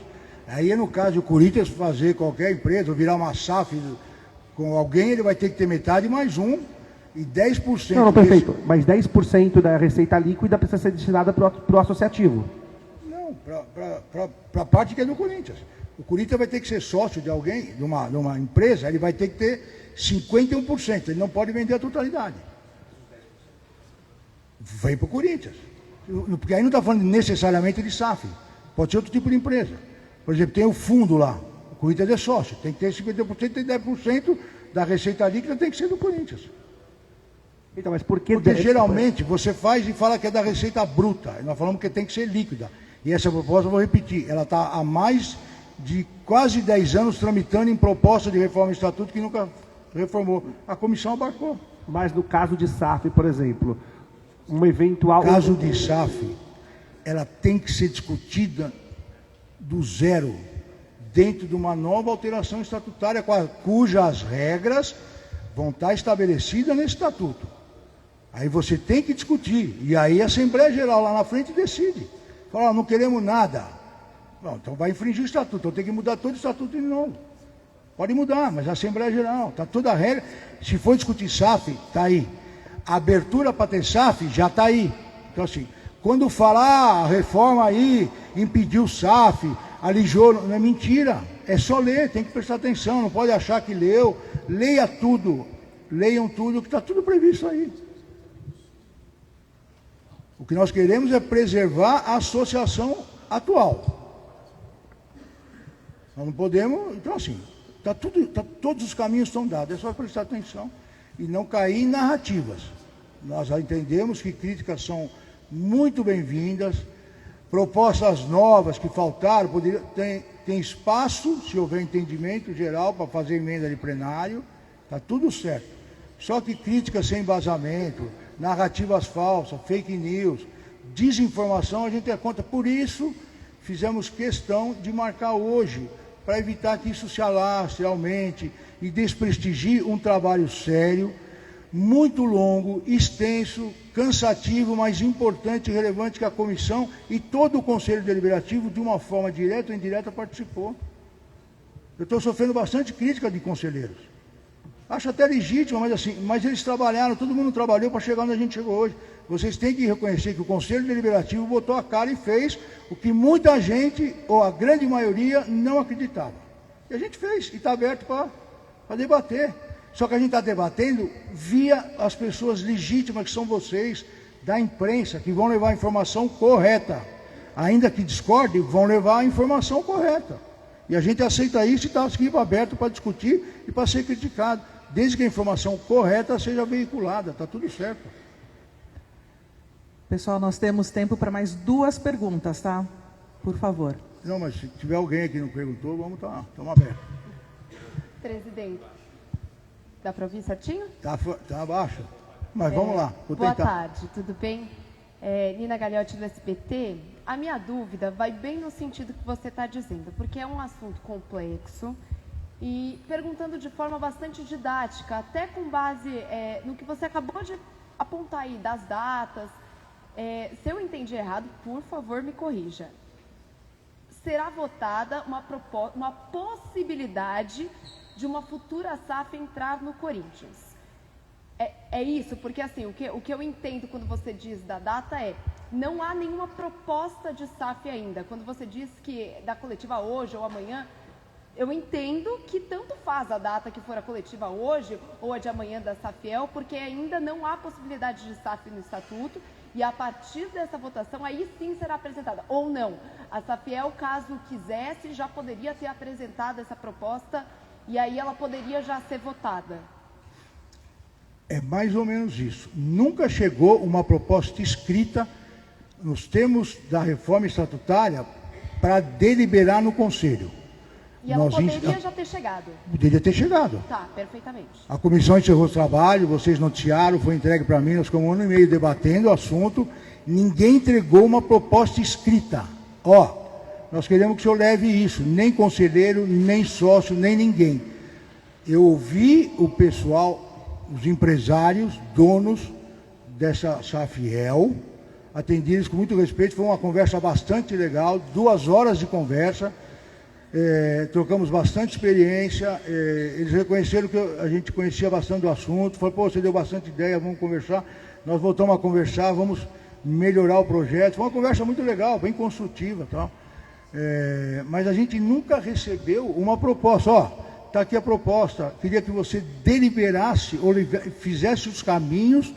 Aí, no caso, o Corinthians fazer qualquer empresa, ou virar uma SAF com alguém, ele vai ter que ter metade mais um, e 10%... Não, perfeito. Mas 10% da receita líquida precisa ser destinada para o associativo. Não, para a parte que é do Corinthians. O Corinthians vai ter que ser sócio de alguém, de uma empresa, ele vai ter que ter 51%, ele não pode vender a totalidade. Vem para o Corinthians. Porque aí não está falando necessariamente de SAF, pode ser outro tipo de empresa. Por exemplo, tem o fundo lá, o Corinthians é sócio, tem que ter 50% e 10% da receita líquida tem que ser do Corinthians. Então, mas por que... Porque geralmente você faz e fala que é da receita bruta, e nós falamos que tem que ser líquida. E essa proposta, eu vou repetir, ela está há mais de quase 10 anos tramitando em proposta de reforma do estatuto que nunca reformou. A comissão abarcou. Mas no caso de SAF, por exemplo, uma eventual... No caso de SAF, ela tem que ser discutida do zero, dentro de uma nova alteração estatutária, cujas regras vão estar estabelecidas nesse estatuto. Aí você tem que discutir, e aí a Assembleia Geral lá na frente decide. Fala, não queremos nada. Bom, então vai infringir o estatuto, então tem que mudar todo o estatuto de novo. Pode mudar, mas a Assembleia Geral, está toda a regra. Se for discutir SAF, está aí. A abertura para ter SAF já está aí. Então assim, quando falar a reforma aí, impediu o SAF, alijou, não é mentira. É só ler, tem que prestar atenção, não pode achar que leu. Leia tudo, leiam tudo, que está tudo previsto aí. O que nós queremos é preservar a associação atual. Nós não podemos, então assim, todos os caminhos estão dados, é só prestar atenção e não cair em narrativas. Nós já entendemos que críticas são muito bem-vindas, propostas novas que faltaram, tem espaço, se houver entendimento geral, para fazer emenda de plenário, está tudo certo. Só que críticas sem embasamento, narrativas falsas, fake news, desinformação, a gente é contra. Por isso, fizemos questão de marcar hoje, para evitar que isso se alastre, aumente e desprestigie um trabalho sério, muito longo, extenso, cansativo, mas importante e relevante que a comissão e todo o Conselho Deliberativo, de uma forma direta ou indireta, participou. Eu estou sofrendo bastante crítica de conselheiros. Acho até legítimo, mas eles trabalharam, todo mundo trabalhou para chegar onde a gente chegou hoje. Vocês têm que reconhecer que o Conselho Deliberativo botou a cara e fez o que muita gente, ou a grande maioria, não acreditava. E a gente fez, e está aberto para debater. Só que a gente está debatendo via as pessoas legítimas que são vocês, da imprensa, que vão levar a informação correta. Ainda que discordem, vão levar a informação correta. E a gente aceita isso e está aqui aberto para discutir e para ser criticado, desde que a informação correta seja veiculada, está tudo certo. Pessoal, nós temos tempo para mais 2 perguntas, tá? Por favor. Não, mas se tiver alguém aqui que não perguntou, estamos abertos. Presidente, dá para ouvir certinho? Tá abaixo. Mas vamos lá, vou boa tentar. Tarde, tudo bem? Nina Gagliotti do SBT. A minha dúvida vai bem no sentido que você está dizendo, porque é um assunto complexo e perguntando de forma bastante didática, até com base no que você acabou de apontar aí, das datas. Se eu entendi errado, por favor, me corrija. Será votada uma possibilidade de uma futura SAF entrar no Corinthians. É isso, porque assim, o que eu entendo quando você diz da data não há nenhuma proposta de SAF ainda. Quando você diz que da coletiva hoje ou amanhã, eu entendo que tanto faz a data que for a coletiva hoje ou a de amanhã da SAFiel, porque ainda não há possibilidade de SAF no estatuto e a partir dessa votação aí sim será apresentada. Ou não, a SAFiel, caso quisesse, já poderia ter apresentado essa proposta e aí ela poderia já ser votada. É mais ou menos isso. Nunca chegou uma proposta escrita nos termos da reforma estatutária para deliberar no Conselho. E ela poderia já ter chegado? Poderia ter chegado. Tá, perfeitamente. A comissão encerrou o trabalho, vocês noticiaram, foi entregue para mim, nós ficamos 1 ano e meio debatendo o assunto, ninguém entregou uma proposta escrita. Nós queremos que o senhor leve isso, nem conselheiro, nem sócio, nem ninguém. Eu ouvi o pessoal, os empresários, donos dessa SAFiel, atendi eles com muito respeito, foi uma conversa bastante legal, 2 horas de conversa, trocamos bastante experiência, eles reconheceram que a gente conhecia bastante do assunto, falaram, você deu bastante ideia, vamos conversar, nós voltamos a conversar, vamos melhorar o projeto, foi uma conversa muito legal, bem construtiva, tal. Mas a gente nunca recebeu uma proposta, está aqui a proposta, queria que você deliberasse ou fizesse os caminhos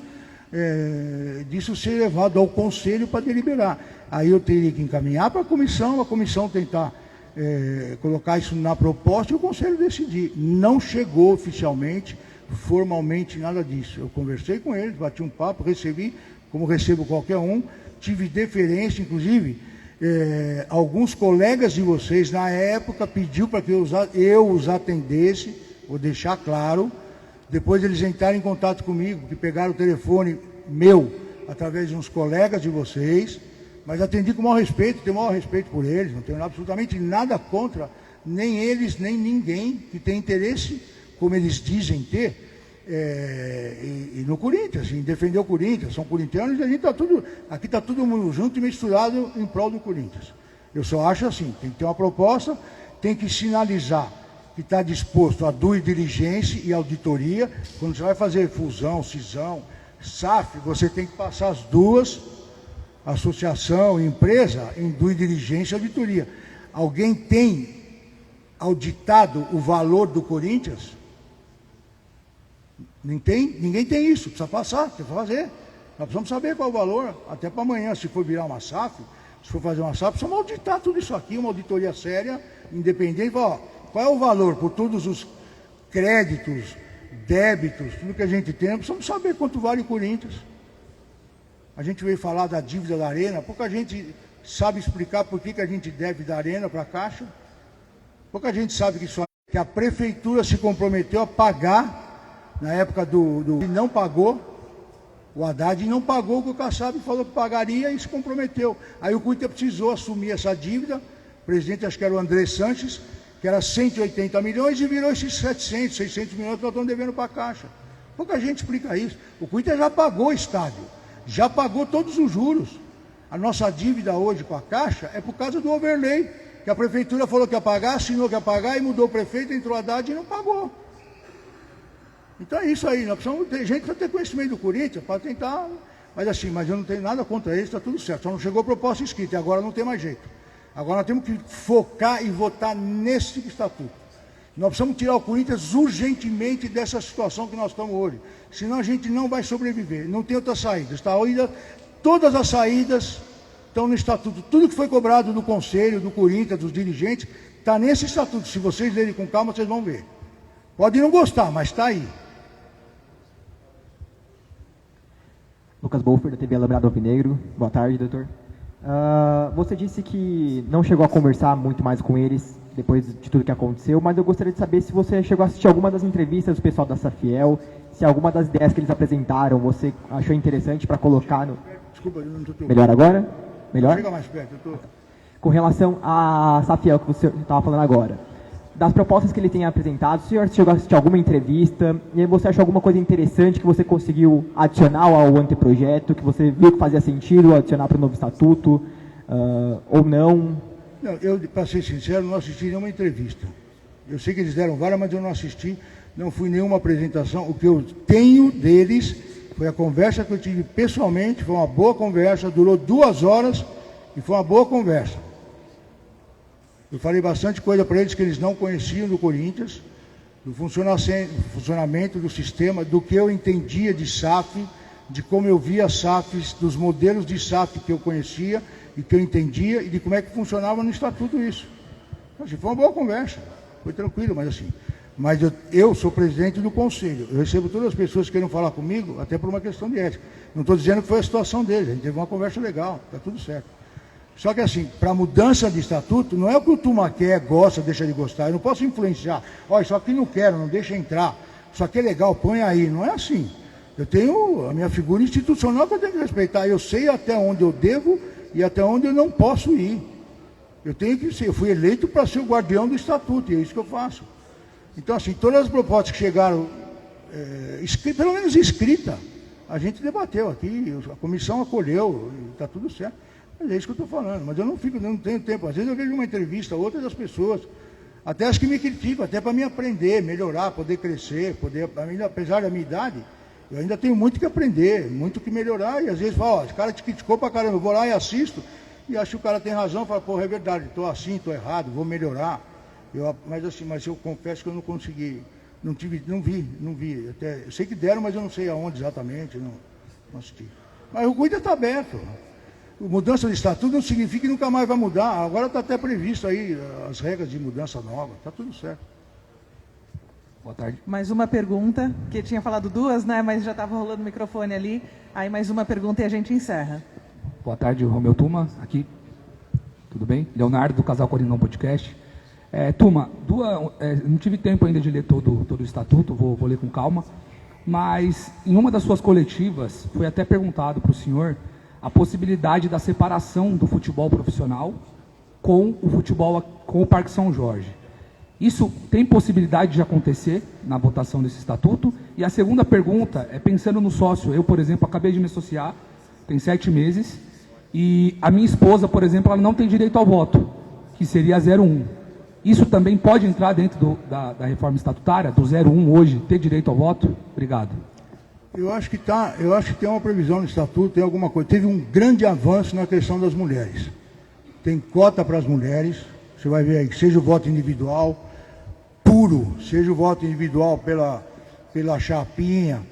disso ser levado ao Conselho para deliberar. Aí eu teria que encaminhar para a comissão tentar colocar isso na proposta e o Conselho decidir. Não chegou oficialmente, formalmente, nada disso. Eu conversei com eles, bati um papo, recebi, como recebo qualquer um, tive deferência, inclusive, alguns colegas de vocês, na época, pediu para que eu os atendesse, vou deixar claro, depois eles entraram em contato comigo, que pegaram o telefone meu, através de uns colegas de vocês, mas atendi com o maior respeito, tenho o maior respeito por eles, não tenho absolutamente nada contra, nem eles, nem ninguém que tem interesse, como eles dizem ter, e no Corinthians, em defender o Corinthians, são corintianos e a gente aqui está todo mundo junto e misturado em prol do Corinthians. Eu só acho assim, tem que ter uma proposta, tem que sinalizar que está disposto a due diligência e auditoria. Quando você vai fazer fusão, cisão, SAF, você tem que passar as duas, associação e empresa, em due diligência e auditoria. Alguém tem auditado o valor do Corinthians? Ninguém tem isso, precisa passar, precisa fazer. Nós precisamos saber qual é o valor, até para amanhã, se for virar uma SAF, se for fazer uma SAF, precisamos auditar tudo isso aqui, uma auditoria séria, independente, qual é o valor por todos os créditos, débitos, tudo que a gente tem, precisamos saber quanto vale o Corinthians. A gente veio falar da dívida da Arena, pouca gente sabe explicar por que a gente deve da Arena para a Caixa, pouca gente sabe que a Prefeitura se comprometeu a pagar, na época e não pagou, o Haddad não pagou o que o Kassab falou que pagaria e se comprometeu. Aí o Corinthians precisou assumir essa dívida, o presidente acho que era o André Sanches, que era 180 milhões e virou esses 700, 600 milhões que nós estamos devendo para a Caixa. Pouca gente explica isso. O Corinthians já pagou o estádio, já pagou todos os juros. A nossa dívida hoje com a Caixa é por causa do overlay, que a prefeitura falou que ia pagar, assinou que ia pagar, e mudou o prefeito, entrou a Haddad e não pagou. Então é isso aí, nós precisamos ter gente para ter conhecimento do Corinthians, para tentar, mas eu não tenho nada contra eles, está tudo certo, só não chegou a proposta escrita, e agora não tem mais jeito. Agora nós temos que focar e votar nesse estatuto. Nós precisamos tirar o Corinthians urgentemente dessa situação que nós estamos hoje, senão a gente não vai sobreviver, não tem outra saída. Todas as saídas estão no estatuto, tudo que foi cobrado do Conselho, do Corinthians, dos dirigentes, está nesse estatuto. Se vocês lerem com calma, vocês vão ver. Pode não gostar, mas está aí. Lucas Bolfer, da TV Alambrado Alvinegro. Boa tarde, doutor. Você disse que não chegou a conversar muito mais com eles depois de tudo que aconteceu, mas eu gostaria de saber se você chegou a assistir alguma das entrevistas do pessoal da Safiel, se alguma das ideias que eles apresentaram você achou interessante para colocar no... Desculpa, eu não estou... Melhor agora? Melhor? Chega mais perto, eu estou... Com relação à Safiel, que você estava falando agora, das propostas que ele tem apresentado, o senhor chegou a assistir alguma entrevista, e aí você achou alguma coisa interessante que você conseguiu adicionar ao anteprojeto, que você viu que fazia sentido adicionar para o novo estatuto, ou não? Não, eu, para ser sincero, não assisti nenhuma entrevista. Eu sei que eles deram várias, mas eu não assisti, não fui nenhuma apresentação. O que eu tenho deles foi a conversa que eu tive pessoalmente, foi uma boa conversa, durou 2 horas e foi uma boa conversa. Eu falei bastante coisa para eles que eles não conheciam do Corinthians, do funcionamento do sistema, do que eu entendia de SAF, de como eu via SAFs, dos modelos de SAF que eu conhecia e que eu entendia e de como é que funcionava no estatuto isso. Então, assim, foi uma boa conversa, foi tranquilo, mas eu sou presidente do conselho, eu recebo todas as pessoas que queiram falar comigo, até por uma questão de ética. Não estou dizendo que foi a situação deles, a gente teve uma conversa legal, está tudo certo. Só que assim, para mudança de estatuto, não é o que o turma quer, gosta, deixa de gostar, eu não posso influenciar, olha, isso aqui não quero, não deixa entrar, isso aqui é legal, põe aí, não é assim. Eu tenho a minha figura institucional que eu tenho que respeitar, eu sei até onde eu devo e até onde eu não posso ir. Eu tenho que ser, eu fui eleito para ser o guardião do estatuto, e é isso que eu faço. Então, assim, todas as propostas que chegaram, pelo menos escrita, a gente debateu aqui, a comissão acolheu, está tudo certo. Mas é isso que eu estou falando, mas eu não tenho tempo. Às vezes eu vejo uma entrevista, outra das pessoas, até as que me criticam, até para me aprender, melhorar, poder crescer, apesar da minha idade, eu ainda tenho muito que aprender, muito que melhorar, e às vezes falo, esse cara te criticou pra caramba, eu vou lá e assisto, e acho que o cara tem razão, falo, pô, é verdade, estou assim, estou errado, vou melhorar. Mas eu confesso que eu não consegui, não vi. Até, eu sei que deram, mas eu não sei aonde exatamente, não assisti. Mas o Corinthians está aberto. A mudança de estatuto não significa que nunca mais vai mudar. Agora está até previsto aí as regras de mudança nova, está tudo certo. Boa tarde. Mais uma pergunta, que tinha falado 2, né? Mas já estava rolando o microfone ali. Aí mais uma pergunta e a gente encerra. Boa tarde, Romeu Tuma, aqui. Tudo bem? Leonardo, do Casal Corinão Podcast. Tuma, não tive tempo ainda de ler todo o estatuto, vou ler com calma, mas em uma das suas coletivas foi até perguntado para o senhor a possibilidade da separação do futebol profissional com o Parque São Jorge. Isso tem possibilidade de acontecer na votação desse estatuto? E a segunda pergunta é pensando no sócio. Eu, por exemplo, acabei de me associar, tem 7 meses, e a minha esposa, por exemplo, ela não tem direito ao voto, que seria a 01. Isso também pode entrar dentro da reforma estatutária, do 01 hoje, ter direito ao voto? Obrigado. Eu acho que tem uma previsão no estatuto, tem alguma coisa. Teve um grande avanço na questão das mulheres. Tem cota para as mulheres, você vai ver aí, seja o voto individual puro, seja o voto individual pela chapinha,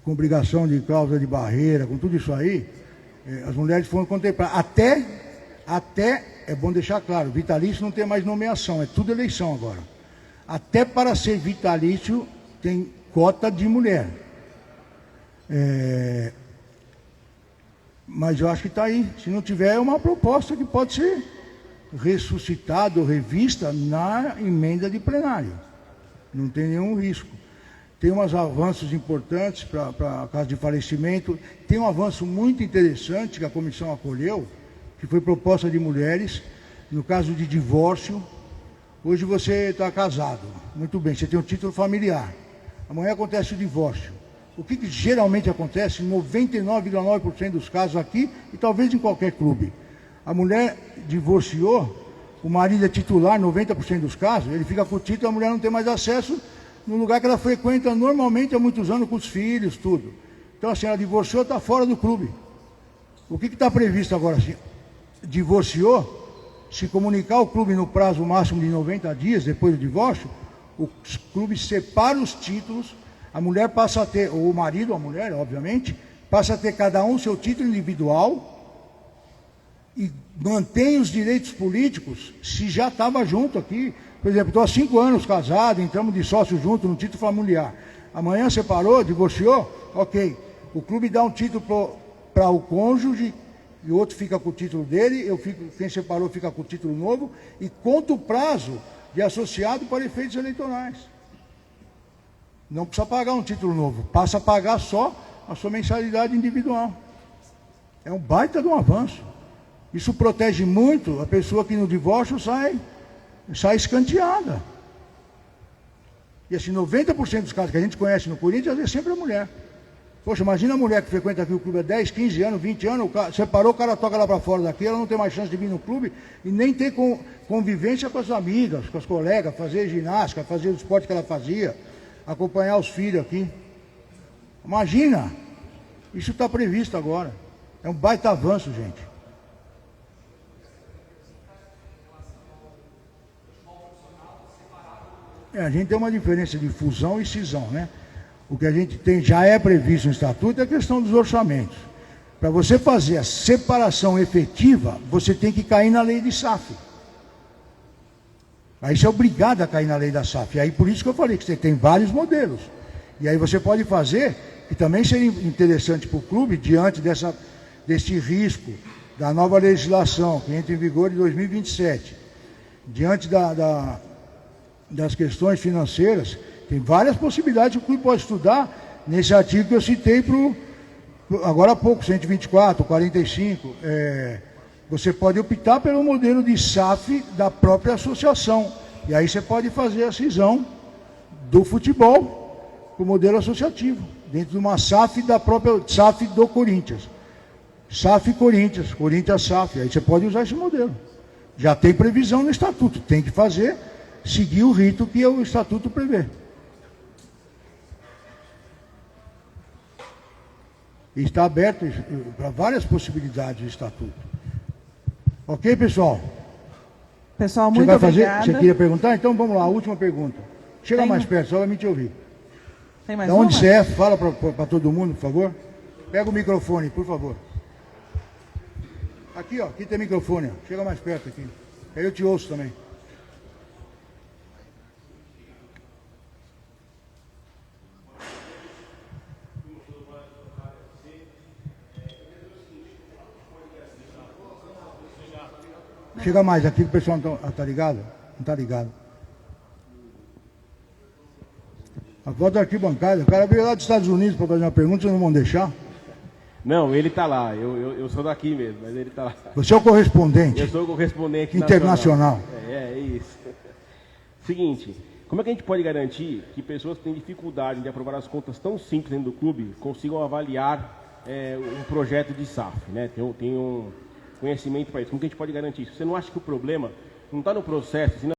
com obrigação de cláusula de barreira, com tudo isso aí, as mulheres foram contempladas. Até, é bom deixar claro, vitalício não tem mais nomeação, é tudo eleição agora. Até para ser vitalício tem cota de mulher. Mas eu acho que está aí. Se não tiver, é uma proposta que pode ser ressuscitada ou revista na emenda de plenário. Não tem nenhum risco. Tem uns avanços importantes para caso de falecimento. Tem um avanço muito interessante que a comissão acolheu, que foi proposta de mulheres, no caso de divórcio. Hoje você está casado, muito bem, você tem um título familiar. Amanhã acontece o divórcio. O que geralmente acontece em 99,9% dos casos aqui e talvez em qualquer clube? A mulher divorciou, o marido é titular, 90% dos casos, ele fica com o título, a mulher não tem mais acesso no lugar que ela frequenta normalmente há muitos anos com os filhos, tudo. Então, assim, ela divorciou, está fora do clube. O que está previsto agora? Assim, divorciou, se comunicar ao clube no prazo máximo de 90 dias depois do divórcio, os clubes separam os títulos, a mulher passa a ter, ou o marido, a mulher, obviamente, passa a ter cada um seu título individual e mantém os direitos políticos se já estava junto aqui. Por exemplo, estou há 5 anos casado, entramos de sócio junto no título familiar. Amanhã separou, divorciou, ok. O clube dá um título para o cônjuge e o outro fica com o título dele, quem separou fica com o título novo e conta o prazo de associado para efeitos eleitorais. Não precisa pagar um título novo, passa a pagar só a sua mensalidade individual. É um baita de um avanço. Isso protege muito a pessoa que no divórcio sai escanteada. E assim, 90% dos casos que a gente conhece no Corinthians é sempre a mulher. Poxa, imagina a mulher que frequenta aqui o clube há 10, 15 anos, 20 anos, separou, o cara toca lá para fora daqui, ela não tem mais chance de vir no clube e nem ter convivência com as amigas, com as colegas, fazer ginástica, fazer o esporte que ela fazia, acompanhar os filhos aqui. Imagina, isso está previsto agora. É um baita avanço, gente. A gente tem uma diferença de fusão e cisão, né? O que a gente tem, já é previsto no Estatuto, é a questão dos orçamentos. Para você fazer a separação efetiva, você tem que cair na lei de SAF. Aí você é obrigado a cair na lei da SAF. E aí por isso que eu falei que você tem vários modelos. E aí você pode fazer, que também seria interessante para o clube, diante desse risco da nova legislação, que entra em vigor em 2027, diante das questões financeiras, tem várias possibilidades que o clube pode estudar nesse artigo que eu citei agora há pouco, 124, 45. Você pode optar pelo modelo de SAF da própria associação. E aí você pode fazer a cisão do futebol com o modelo associativo, dentro de uma SAF da própria SAF do Corinthians. SAF Corinthians, Corinthians SAF. Aí você pode usar esse modelo. Já tem previsão no Estatuto, tem que seguir o rito que o Estatuto prevê. E está aberto para várias possibilidades o Estatuto. Ok, pessoal? Pessoal, muito obrigada. Você queria perguntar? Então vamos lá, a última pergunta. Chega mais perto, só para me te ouvir. Tem mais de onde você é? Fala para todo mundo, por favor. Pega o microfone, por favor. Aqui, ó, aqui tem microfone. Ó. Chega mais perto aqui. Aí eu te ouço também. Chega mais aqui que o pessoal não está ligado? Não está ligado. A foto da arquibancada, o cara veio lá dos Estados Unidos para fazer uma pergunta, vocês não vão deixar? Não, ele está lá, eu sou daqui mesmo, mas ele está lá. Você é o correspondente? Eu sou o correspondente internacional. É isso. Seguinte, como é que a gente pode garantir que pessoas que têm dificuldade de aprovar as contas tão simples dentro do clube consigam avaliar um projeto de SAF, né? Tem um conhecimento para isso. Como que a gente pode garantir isso? Você não acha que o problema não está no processo,